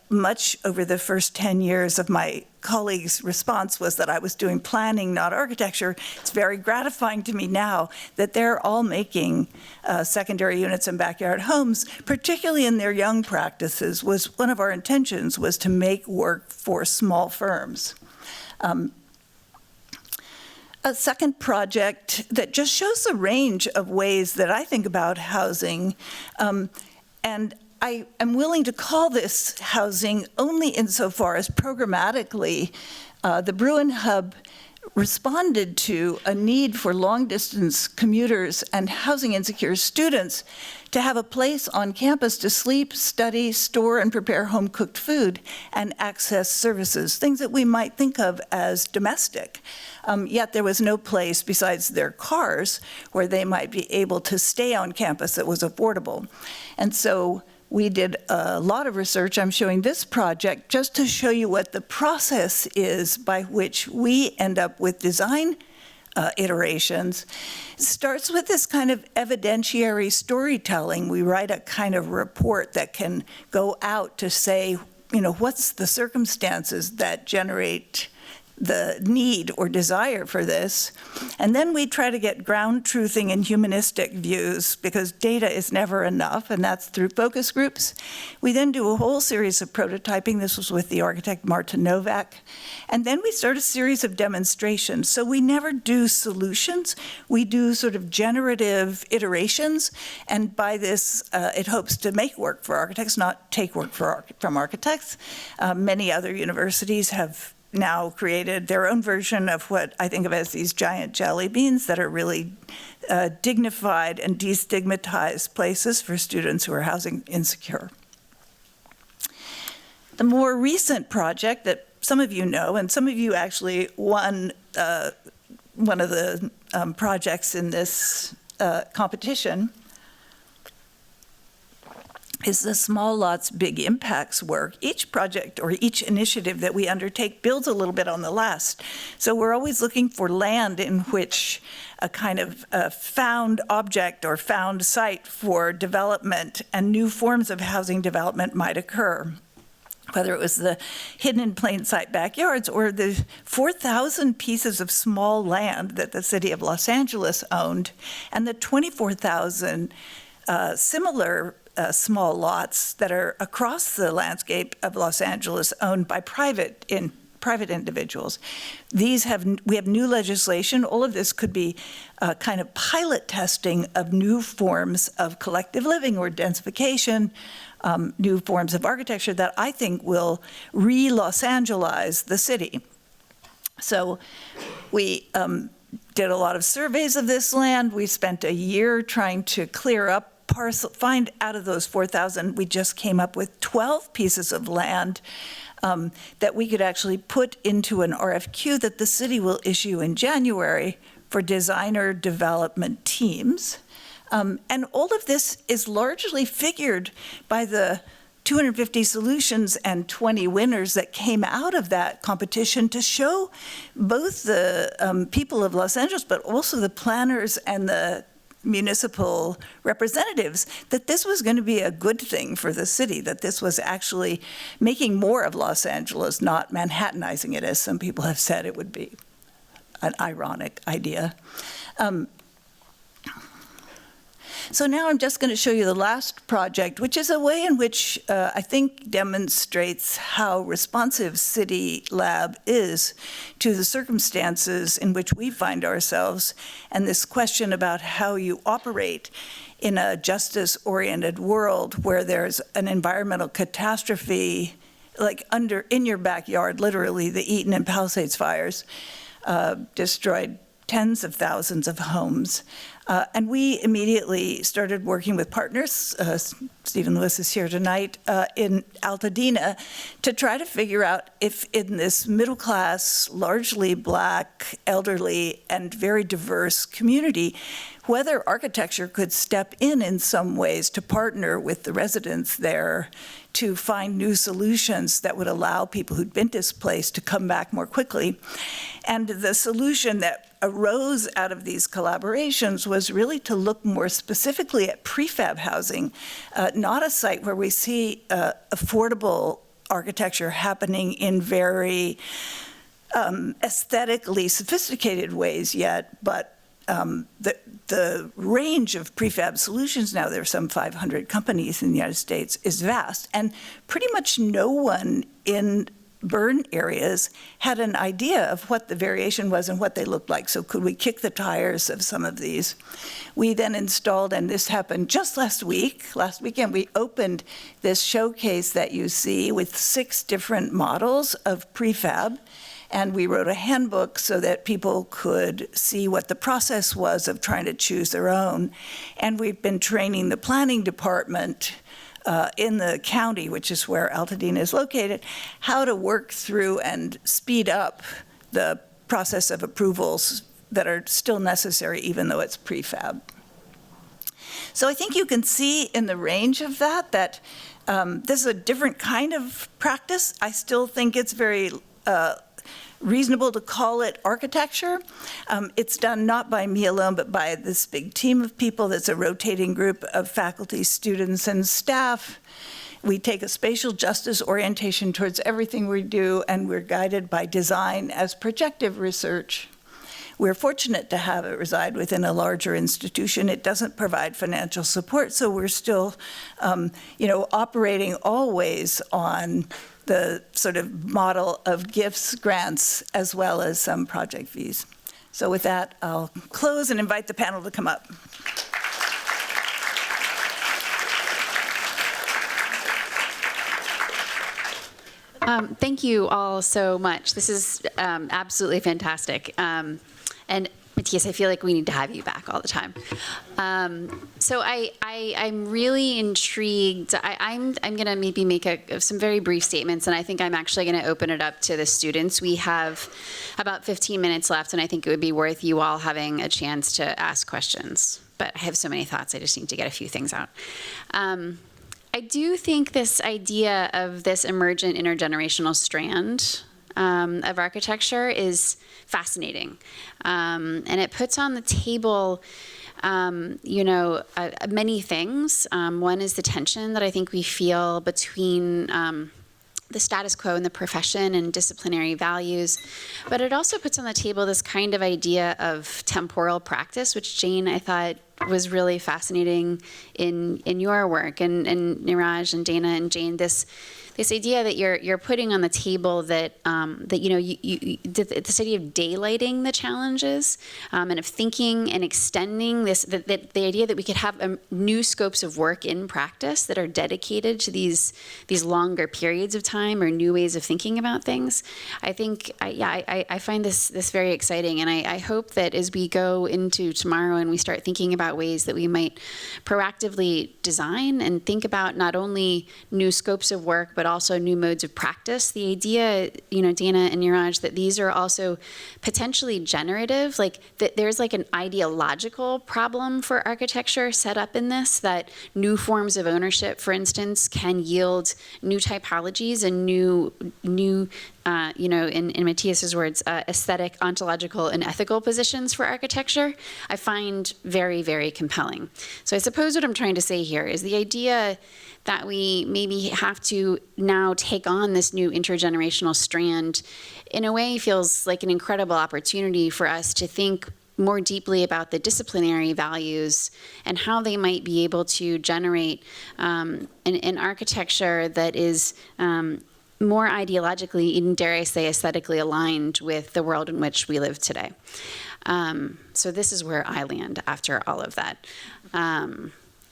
much over the first 10 years of my colleagues' response was that I was doing planning, not architecture. It's very gratifying to me now that they're all making secondary units and backyard homes, particularly in their young practices. Was one of our intentions was to make work for small firms. A second project that just shows the range of ways that I think about housing, and I am willing to call this housing only insofar as programmatically the Bruin Hub responded to a need for long-distance commuters and housing-insecure students to have a place on campus to sleep, study, store, and prepare home-cooked food and access services, things that we might think of as domestic. Yet there was no place besides their cars where they might be able to stay on campus that was affordable. And so we did a lot of research. I'm showing this project just to show you what the process is by which we end up with design iterations. It starts with this kind of evidentiary storytelling. We write a kind of report that can go out to say, you know, what's the circumstances that generate the need or desire for this. And then we try to get ground truthing and humanistic views because data is never enough, and that's through focus groups. We then do a whole series of prototyping. This was with the architect Marta Novak. And then we start a series of demonstrations. So we never do solutions. We do sort of generative iterations. And by this, it hopes to make work for architects, not take work from architects. Many other universities have now created their own version of what I think of as these giant jelly beans that are really dignified and destigmatized places for students who are housing insecure. The more recent project that some of you know, and some of you actually won one of the projects in this competition, is the Small Lots, Big Impacts work. Each project or each initiative that we undertake builds a little bit on the last. So we're always looking for land in which a kind of found object or found site for development and new forms of housing development might occur. Whether it was the hidden in plain sight backyards or the 4,000 pieces of small land that the city of Los Angeles owned, and the 24,000 similar private private individuals. We have new legislation. All of this could be kind of pilot testing of new forms of collective living or densification, new forms of architecture that I think will re-Los Angelize the city. So we did a lot of surveys of this land. We spent a year trying to clear up find out of those 4,000, we just came up with 12 pieces of land that we could actually put into an RFQ that the city will issue in January for designer development teams. And all of this is largely figured by the 250 solutions and 20 winners that came out of that competition to show both the people of Los Angeles, but also the planners and the municipal representatives, that this was going to be a good thing for the city, that this was actually making more of Los Angeles, not Manhattanizing it, as some people have said it would be. An ironic idea. So now I'm just going to show you the last project, which is a way in which I think demonstrates how responsive City Lab is to the circumstances in which we find ourselves, and this question about how you operate in a justice-oriented world where there's an environmental catastrophe, like in your backyard, literally, the Eaton and Palisades fires destroyed tens of thousands of homes. And we immediately started working with partners, Stephen Lewis is here tonight, in Altadena, to try to figure out if in this middle class, largely Black, elderly, and very diverse community, whether architecture could step in some ways to partner with the residents there to find new solutions that would allow people who'd been displaced to come back more quickly. And the solution that arose out of these collaborations was really to look more specifically at prefab housing, not a site where we see affordable architecture happening in very aesthetically sophisticated ways yet, but the range of prefab solutions now, there are some 500 companies in the United States, is vast. And pretty much no one in burn areas had an idea of what the variation was and what they looked like. So could we kick the tires of some of these? We then installed, and this happened just last weekend, we opened this showcase that you see with 6 different models of prefab. And we wrote a handbook so that people could see what the process was of trying to choose their own. And we've been training the planning department in the county, which is where Altadena is located, how to work through and speed up the process of approvals that are still necessary, even though it's prefab. So I think you can see in the range of that this is a different kind of practice. I still think it's very reasonable to call it architecture. It's done not by me alone, but by this big team of people that's a rotating group of faculty, students, and staff. We take a spatial justice orientation towards everything we do, and we're guided by design as projective research. We're fortunate to have it reside within a larger institution. It doesn't provide financial support, so we're still, operating always on the sort of model of gifts, grants, as well as some project fees. So with that, I'll close and invite the panel to come up. Thank you all so much. This is absolutely fantastic. And Mathias, I feel like we need to have you back all the time. So I'm really intrigued. I'm going to maybe make some very brief statements, and I think I'm actually going to open it up to the students. We have about 15 minutes left, and I think it would be worth you all having a chance to ask questions. But I have so many thoughts, I just need to get a few things out. I do think this idea of this emergent intergenerational strand of architecture is fascinating. And it puts on the table, many things. One is the tension that I think we feel between the status quo in the profession and disciplinary values. But it also puts on the table this kind of idea of temporal practice, which Jane, I thought, was really fascinating in your work, and Neeraj and Dana and Jane, this idea that you're putting on the table that this idea of daylighting the challenges, and of thinking and extending the idea that we could have new scopes of work in practice that are dedicated to these longer periods of time or new ways of thinking about things. I think I find this very exciting, and I hope that as we go into tomorrow and we start thinking about ways that we might proactively design and think about not only new scopes of work but also new modes of practice. The idea, Dana and Neeraj, that these are also potentially generative, like that there's like an ideological problem for architecture set up in this, that new forms of ownership, for instance, can yield new typologies and new in Mathias's words, aesthetic, ontological, and ethical positions for architecture, I find very, very compelling. So I suppose what I'm trying to say here is the idea that we maybe have to now take on this new intergenerational strand in a way feels like an incredible opportunity for us to think more deeply about the disciplinary values and how they might be able to generate an architecture that is more ideologically, even dare I say aesthetically aligned with the world in which we live today. So this is where I land after all of that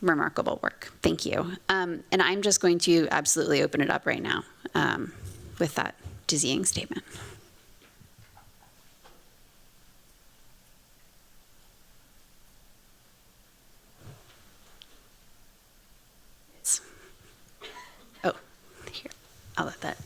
remarkable work. Thank you. And I'm just going to absolutely open it up right now with that dizzying statement. I'll let that.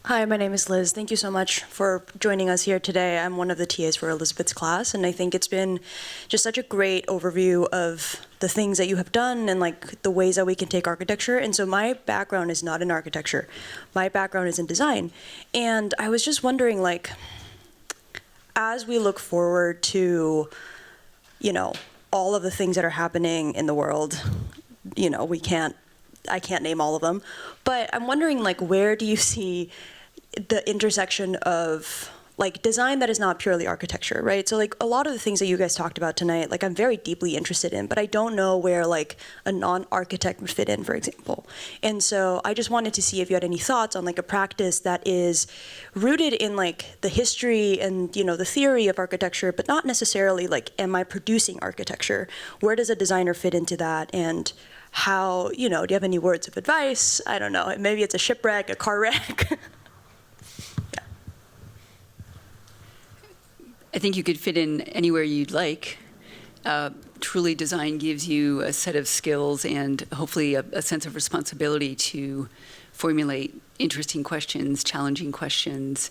Hi, my name is Liz. Thank you so much for joining us here today. I'm one of the TAs for Elizabeth's class, and I think it's been just such a great overview of the things that you have done and like the ways that we can take architecture. And so my background is not in architecture. My background is in design. And I was just wondering, like, as we look forward to, all of the things that are happening in the world, I can't name all of them, but I'm wondering, like, where do you see the intersection of, like, design that is not purely architecture, right? So, like, a lot of the things that you guys talked about tonight, like, I'm very deeply interested in, but I don't know where, like, a non-architect would fit in, for example. And so I just wanted to see if you had any thoughts on, like, a practice that is rooted in, like, the history and, the theory of architecture, but not necessarily, like, am I producing architecture? Where does a designer fit into that? And how, do you have any words of advice? I don't know, maybe it's a shipwreck, a car wreck. Yeah. I think you could fit in anywhere you'd like. Truly, design gives you a set of skills and hopefully a sense of responsibility to formulate interesting questions, challenging questions,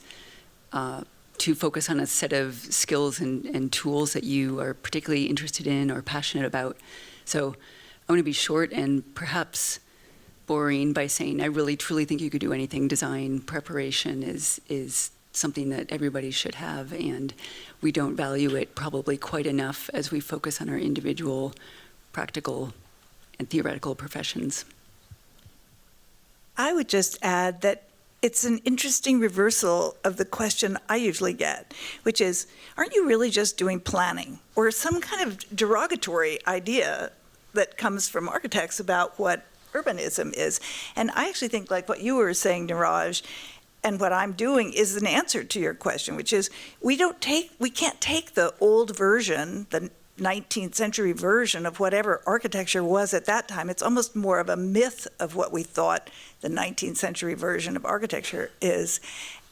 to focus on a set of skills and tools that you are particularly interested in or passionate about. So I want to be short and perhaps boring by saying I really truly think you could do anything. Design preparation is something that everybody should have, and we don't value it probably quite enough as we focus on our individual practical and theoretical professions. I would just add that it's an interesting reversal of the question I usually get, which is, aren't you really just doing planning or some kind of derogatory idea that comes from architects about what urbanism is? And I actually think, like what you were saying, Neeraj, and what I'm doing is an answer to your question, which is we can't take the old version, the 19th century version of whatever architecture was at that time. It's almost more of a myth of what we thought the 19th century version of architecture is,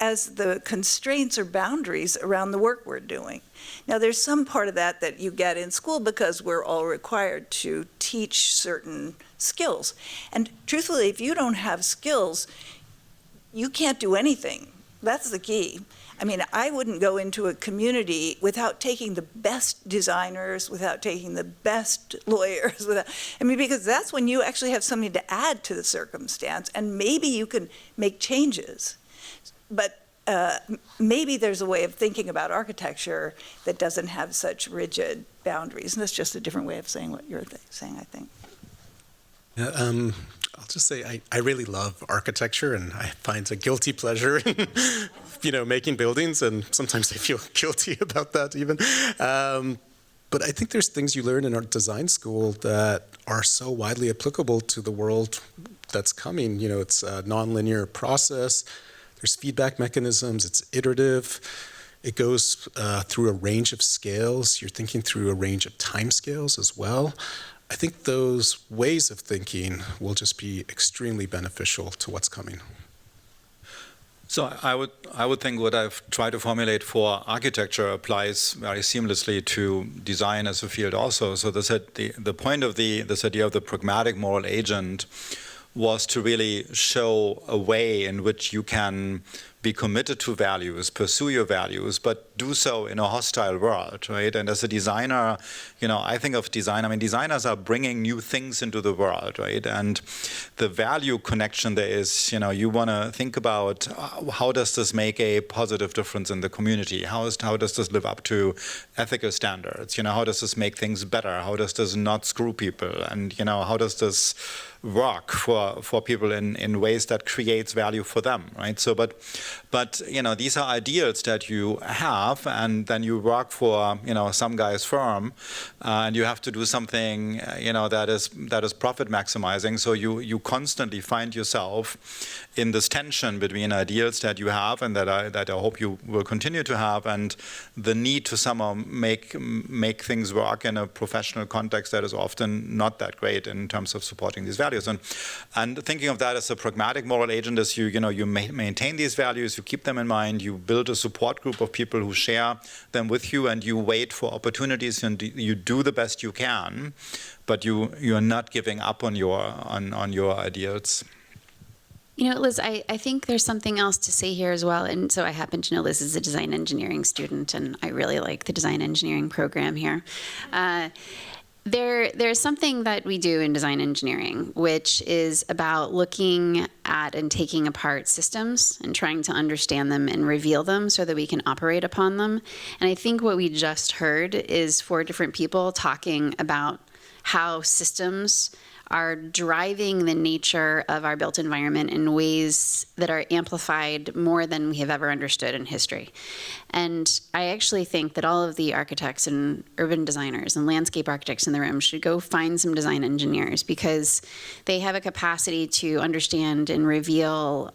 as the constraints or boundaries around the work we're doing. Now, there's some part of that you get in school because we're all required to teach certain skills. And truthfully, if you don't have skills, you can't do anything. That's the key. I mean, I wouldn't go into a community without taking the best designers, without taking the best lawyers, because that's when you actually have something to add to the circumstance, and maybe you can make changes. But maybe there's a way of thinking about architecture that doesn't have such rigid boundaries, and that's just a different way of saying what you're saying, I think. Yeah, I'll just say I really love architecture, and I find a guilty pleasure in, making buildings, and sometimes I feel guilty about that even. But I think there's things you learn in our design school that are so widely applicable to the world that's coming. You know, it's a nonlinear process. There's feedback mechanisms. It's iterative. It goes through a range of scales. You're thinking through a range of time scales as well. I think those ways of thinking will just be extremely beneficial to what's coming. So I would think what I've tried to formulate for architecture applies very seamlessly to design as a field also. So the point of this idea of the pragmatic moral agent was to really show a way in which you can be committed to values, pursue your values, but do so in a hostile world, right? And as a designer, you know, I think of design, I mean, designers are bringing new things into the world, right? And the value connection there is, you know, you want to think about how does this make a positive difference in the community? How does this live up to ethical standards? You know, how does this make things better? How does this not screw people? And, you know, how does this work for people in ways that creates value for them, right? So, but you know, these are ideals that you have, and then you work for, you know, some guy's firm, and you have to do something, you know, that is profit maximizing. So you constantly find yourself in this tension between ideals that you have and that I hope you will continue to have, and the need to somehow make things work in a professional context that is often not that great in terms of supporting these values. And thinking of that as a pragmatic moral agent is you maintain these values, you keep them in mind, you build a support group of people who share them with you, and you wait for opportunities and you do the best you can, but you are not giving up on your ideals. You know, Liz, I think there's something else to say here as well. And so I happen to know Liz is a design engineering student, and I really like the design engineering program here. There's something that we do in design engineering, which is about looking at and taking apart systems and trying to understand them and reveal them so that we can operate upon them. And I think what we just heard is 4 different people talking about how systems are driving the nature of our built environment in ways that are amplified more than we have ever understood in history. And I actually think that all of the architects and urban designers and landscape architects in the room should go find some design engineers, because they have a capacity to understand and reveal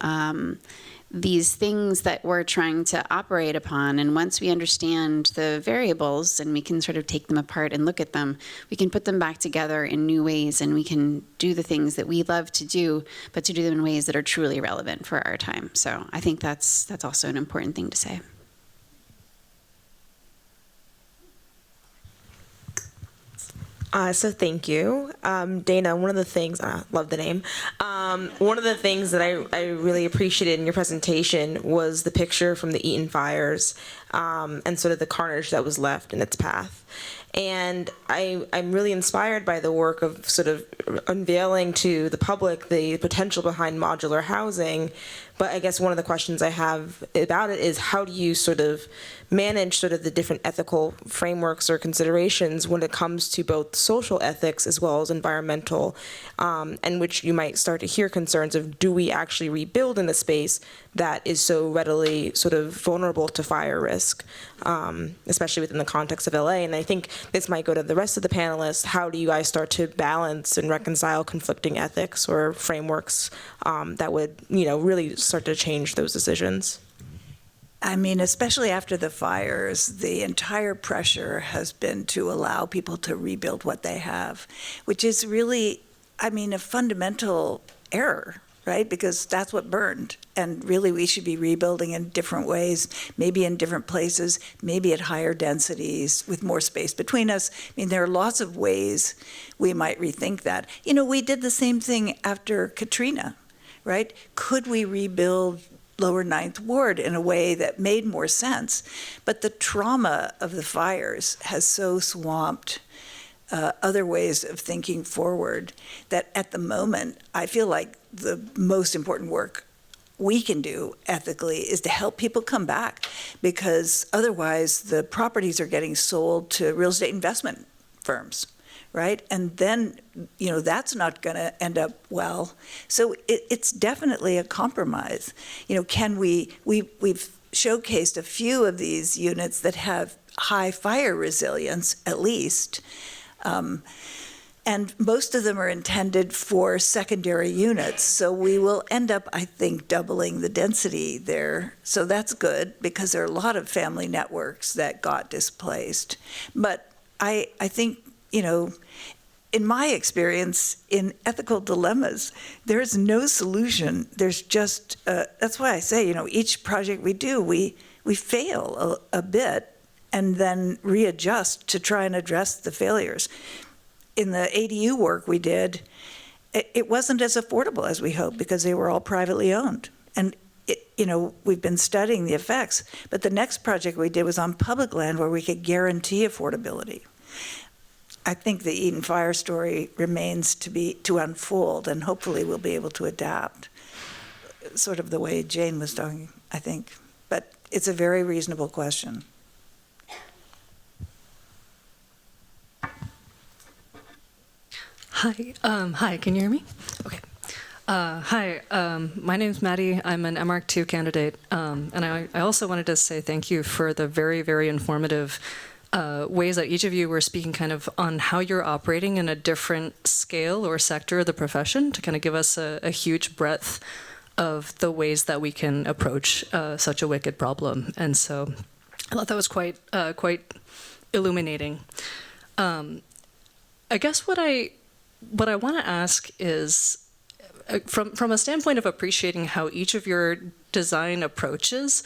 these things that we're trying to operate upon. And once we understand the variables and we can sort of take them apart and look at them, we can put them back together in new ways, and we can do the things that we love to do, but to do them in ways that are truly relevant for our time. So I think that's also an important thing to say. So thank you. Dana, one of the things, love the name, one of the things that I really appreciated in your presentation was the picture from the Eaton fires and sort of the carnage that was left in its path. And I'm really inspired by the work of sort of unveiling to the public the potential behind modular housing. But I guess one of the questions I have about it is, how do you sort of manage sort of the different ethical frameworks or considerations when it comes to both social ethics as well as environmental, and which you might start to hear concerns of, do we actually rebuild in a space that is so readily sort of vulnerable to fire risk, especially within the context of LA. And I think this might go to the rest of the panelists. How do you guys start to balance and reconcile conflicting ethics or frameworks that would, you know, really start to change those decisions? I mean, especially after the fires, the entire pressure has been to allow people to rebuild what they have, which is really, I mean, a fundamental error, right? Because that's what burned. And really, we should be rebuilding in different ways, maybe in different places, maybe at higher densities with more space between us. I mean, there are lots of ways we might rethink that. You know, we did the same thing after Katrina, right? Could we rebuild Lower Ninth Ward in a way that made more sense? But the trauma of the fires has so swamped other ways of thinking forward that at the moment, I feel like the most important work we can do ethically is to help people come back, because otherwise the properties are getting sold to real estate investment firms, right? And then, you know, that's not going to end up well. So it's definitely a compromise. You know, can we've showcased a few of these units that have high fire resilience, at least. And most of them are intended for secondary units. So we will end up, I think, doubling the density there. So that's good, because there are a lot of family networks that got displaced. But I think, you know, in my experience, in ethical dilemmas, there's no solution. There's just, that's why I say, you know, each project we do, we fail a bit and then readjust to try and address the failures. In the ADU work we did, it wasn't as affordable as we hoped because they were all privately owned. And, you know, we've been studying the effects. But the next project we did was on public land where we could guarantee affordability. I think the Eaton Fire story remains to unfold, and hopefully we'll be able to adapt, sort of the way Jane was talking, I think. But it's a very reasonable question. Hi, can you hear me? Okay. Hi, my name's Maddie. I'm an MArch2 candidate, and I also wanted to say thank you for the very, very informative ways that each of you were speaking kind of on how you're operating in a different scale or sector of the profession to kind of give us a huge breadth of the ways that we can approach such a wicked problem. And so I thought that was quite illuminating. I guess what I want to ask is, from a standpoint of appreciating how each of your design approaches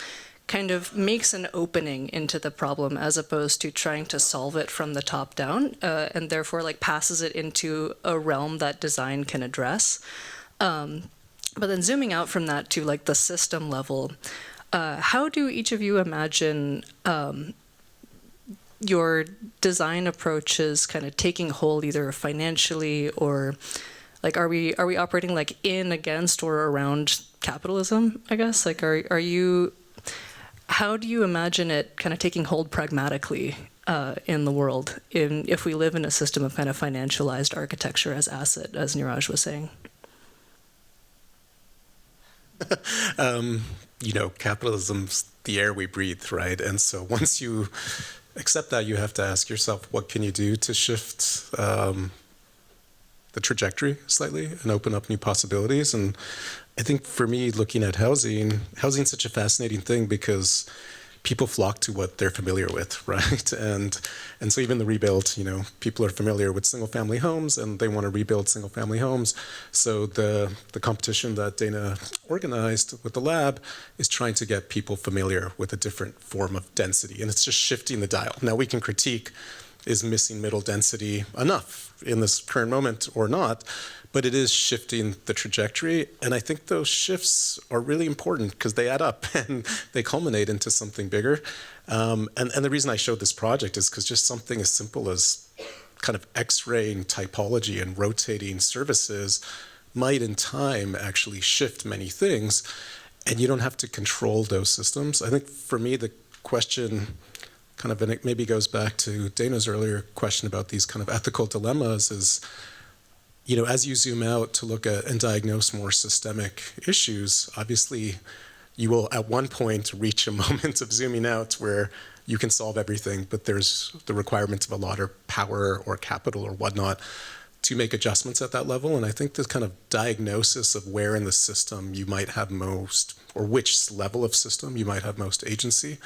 kind of makes an opening into the problem as opposed to trying to solve it from the top down, and therefore like passes it into a realm that design can address. But then zooming out from that to like the system level, how do each of you imagine your design approaches kind of taking hold either financially or like are we operating like in, against, or around capitalism, I guess? Like are you, how do you imagine it kind of taking hold pragmatically in the world if we live in a system of kind of financialized architecture as asset, as Neeraj was saying? You know, capitalism's the air we breathe, right? And so once you accept that, you have to ask yourself, what can you do to shift the trajectory slightly and open up new possibilities? And I think for me, looking at housing's such a fascinating thing because people flock to what they're familiar with, right? And so even the rebuild, you know, people are familiar with single-family homes and they want to rebuild single-family homes. So the competition that Dana organized with the lab is trying to get people familiar with a different form of density, and it's just shifting the dial. Now we can critique, is missing middle density enough in this current moment or not? But it is shifting the trajectory, and I think those shifts are really important because they add up and they culminate into something bigger. And the reason I showed this project is because just something as simple as kind of X-raying typology and rotating services might in time actually shift many things, and you don't have to control those systems. I think for me the question kind of, and it maybe goes back to Dana's earlier question about these kind of ethical dilemmas, is, you know, as you zoom out to look at and diagnose more systemic issues, obviously you will at one point reach a moment of zooming out where you can solve everything, but there's the requirements of a lot of power or capital or whatnot to make adjustments at that level. And I think this kind of diagnosis of where in the system you might have most, or which level of system you might have most agency,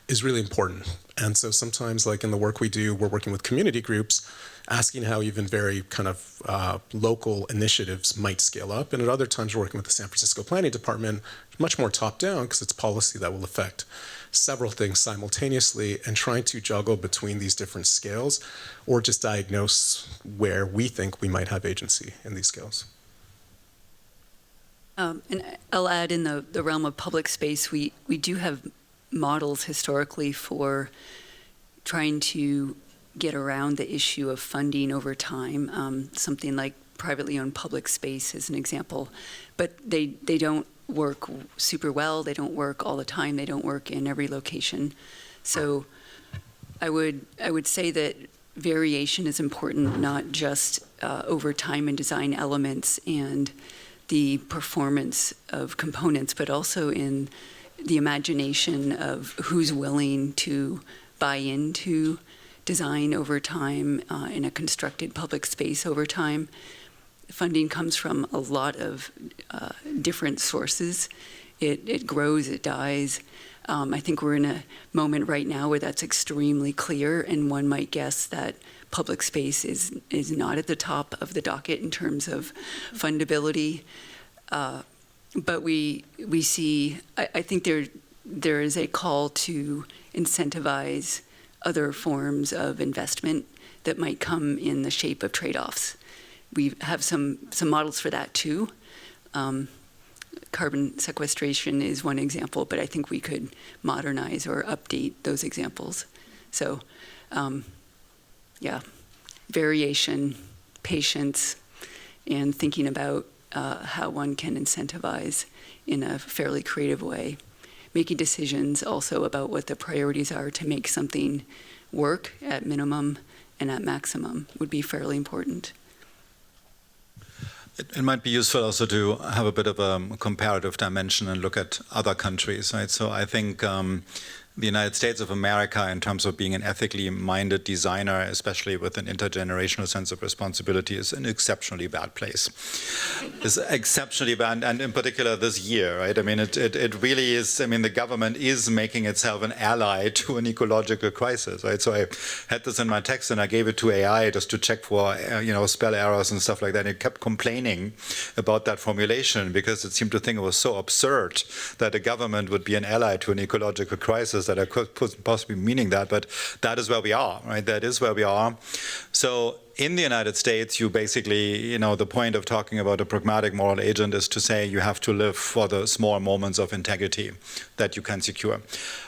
is really important. And so sometimes, like in the work we do, we're working with community groups, asking how even very kind of local initiatives might scale up. And at other times, we're working with the San Francisco Planning Department, much more top-down, because it's policy that will affect several things simultaneously, and trying to juggle between these different scales, or just diagnose where we think we might have agency in these scales. And I'll add, in the realm of public space, we do have models historically for trying to get around the issue of funding over time. Something like privately owned public space is an example, but they don't work super well. They don't work all the time. They don't work in every location. So I would say that variation is important, not just over time and design elements and the performance of components, but also in the imagination of who's willing to buy into design over time in a constructed public space over time. Funding comes from a lot of different sources. It grows, it dies. I think we're in a moment right now where that's extremely clear, and one might guess that public space is not at the top of the docket in terms of fundability. But we see, I think there is a call to incentivize other forms of investment that might come in the shape of trade-offs. We have some models for that too. Carbon sequestration is one example, but I think we could modernize or update those examples. So, yeah, variation, patience, and thinking about how one can incentivize in a fairly creative way. Making decisions also about what the priorities are to make something work at minimum and at maximum would be fairly important. It might be useful also to have a bit of a comparative dimension and look at other countries, right? So I think the United States of America, in terms of being an ethically minded designer, especially with an intergenerational sense of responsibility, is an exceptionally bad place. It's exceptionally bad, and in particular this year, right? I mean, it really is. I mean, the government is making itself an ally to an ecological crisis, right? So I had this in my text, and I gave it to AI just to check for, spell errors and stuff like that. And it kept complaining about that formulation because it seemed to think it was so absurd that a government would be an ally to an ecological crisis that I could possibly meaning that, but that is where we are, right? That is where we are. So in the United States, you basically, the point of talking about a pragmatic moral agent is to say you have to live for the small moments of integrity that you can secure.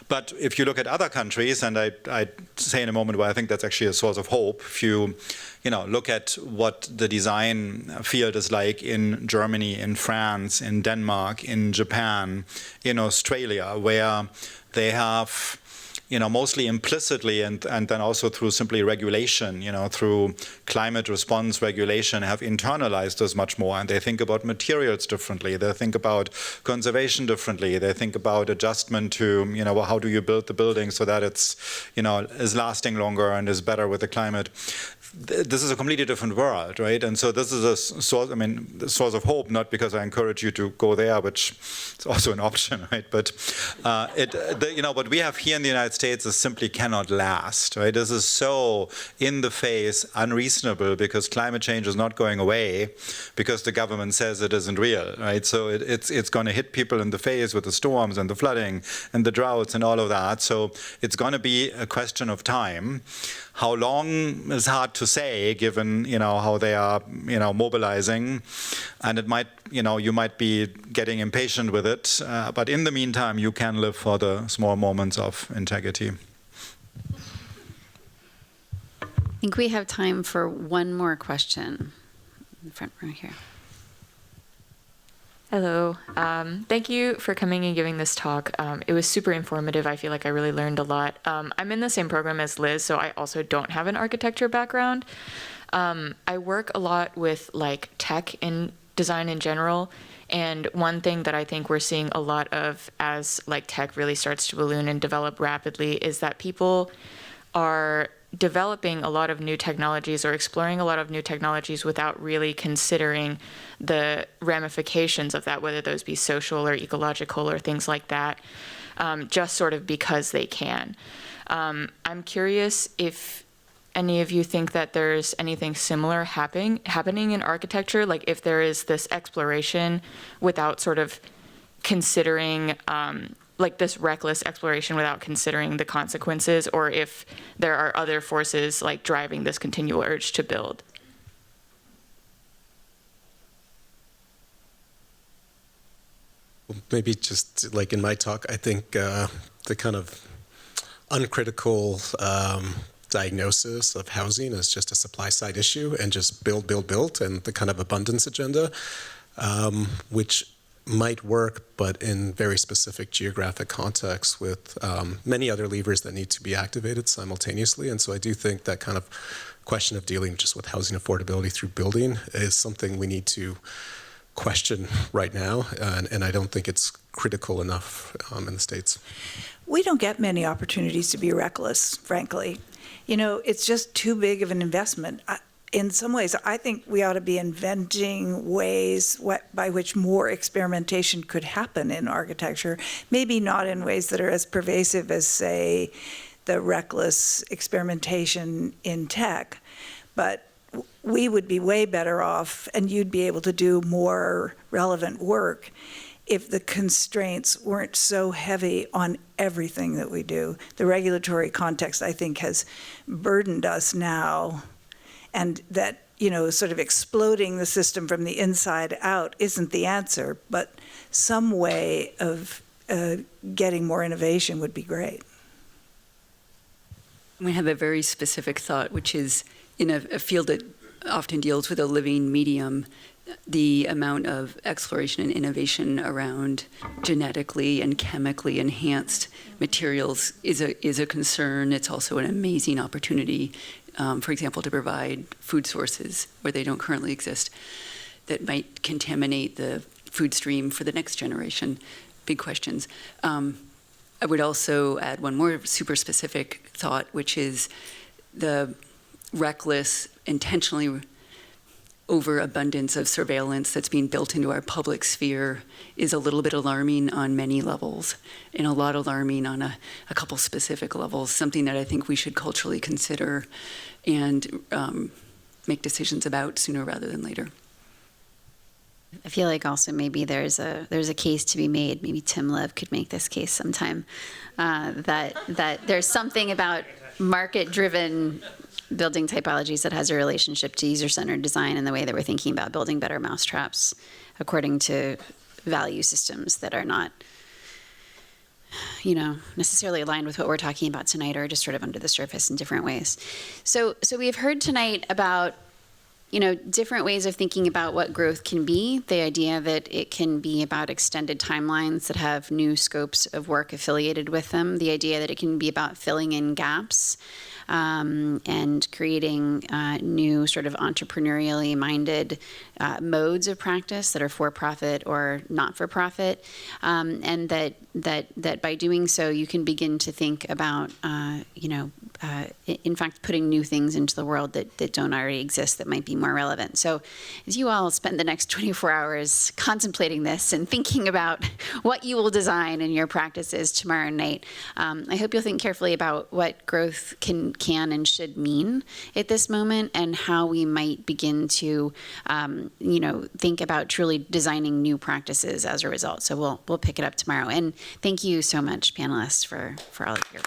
But if you look at other countries, and I say in a moment where I think that's actually a source of hope, if you look at what the design field is like in Germany, in France, in Denmark, in Japan, in Australia, where they have, mostly implicitly and then also through simply regulation, through climate response regulation, have internalized this much more. And they think about materials differently. They think about conservation differently. They think about adjustment to, how do you build the building so that it's, is lasting longer and is better with the climate. This is a completely different world, right? And so this is a source, the source of hope, not because I encourage you to go there, which is also an option, right? But what we have here in the United States is simply cannot last, right? This is so in the face, unreasonable, because climate change is not going away because the government says it isn't real, right? So it's going to hit people in the face with the storms and the flooding and the droughts and all of that. So it's going to be a question of time. How long is hard to say, given how they are mobilizing, and it might you might be getting impatient with it. But in the meantime, you can live for the small moments of integrity. I think we have time for one more question in the front row here. Hello. Thank you for coming and giving this talk. It was super informative. I feel like I really learned a lot. I'm in the same program as Liz, so I also don't have an architecture background. I work a lot with tech and design in general, and one thing that I think we're seeing a lot of as tech really starts to balloon and develop rapidly is that people are developing a lot of new technologies or exploring a lot of new technologies without really considering the ramifications of that, whether those be social or ecological or things like that, just sort of because they can. I'm curious if any of you think that there's anything similar happening in architecture, if there is this exploration without sort of considering this reckless exploration without considering the consequences, or if there are other forces driving this continual urge to build. Maybe just in my talk, I think the kind of uncritical diagnosis of housing as just a supply side issue and just build, and the kind of abundance agenda, which might work, but in very specific geographic contexts with many other levers that need to be activated simultaneously. And so I do think that kind of question of dealing just with housing affordability through building is something we need to question right now, and I don't think it's critical enough in the States. We don't get many opportunities to be reckless, frankly. You know, it's just too big of an investment. In some ways, I think we ought to be inventing ways by which more experimentation could happen in architecture, maybe not in ways that are as pervasive as, say, the reckless experimentation in tech, but we would be way better off, and you'd be able to do more relevant work if the constraints weren't so heavy on everything that we do. The regulatory context, I think, has burdened us now, and that, you know, sort of exploding the system from the inside out isn't the answer, but some way of getting more innovation would be great. We have a very specific thought, which is in a field that often deals with a living medium, the amount of exploration and innovation around genetically and chemically enhanced materials is a concern. It's also an amazing opportunity, for example, to provide food sources where they don't currently exist that might contaminate the food stream for the next generation. Big questions. I would also add one more super specific thought, which is the reckless, intentionally overabundance of surveillance that's being built into our public sphere is a little bit alarming on many levels, and a lot alarming on a couple specific levels, something that I think we should culturally consider and make decisions about sooner rather than later. I feel like also maybe there's a case to be made. Maybe Tim Lev could make this case sometime, that there's something about market-driven building typologies that has a relationship to user-centered design and the way that we're thinking about building better mousetraps according to value systems that are not, you know, necessarily aligned with what we're talking about tonight, or just sort of under the surface in different ways. So we've heard tonight about, you know, different ways of thinking about what growth can be, the idea that it can be about extended timelines that have new scopes of work affiliated with them, the idea that it can be about filling in gaps, and creating new sort of entrepreneurially minded modes of practice that are for-profit or not-for-profit, and that by doing so you can begin to think about, in fact, putting new things into the world that don't already exist that might be more relevant. So as you all spend the next 24 hours contemplating this and thinking about what you will design in your practices tomorrow night, I hope you'll think carefully about what growth can and should mean at this moment, and how we might begin to, think about truly designing new practices as a result. So we'll pick it up tomorrow. And thank you so much, panelists, for all of your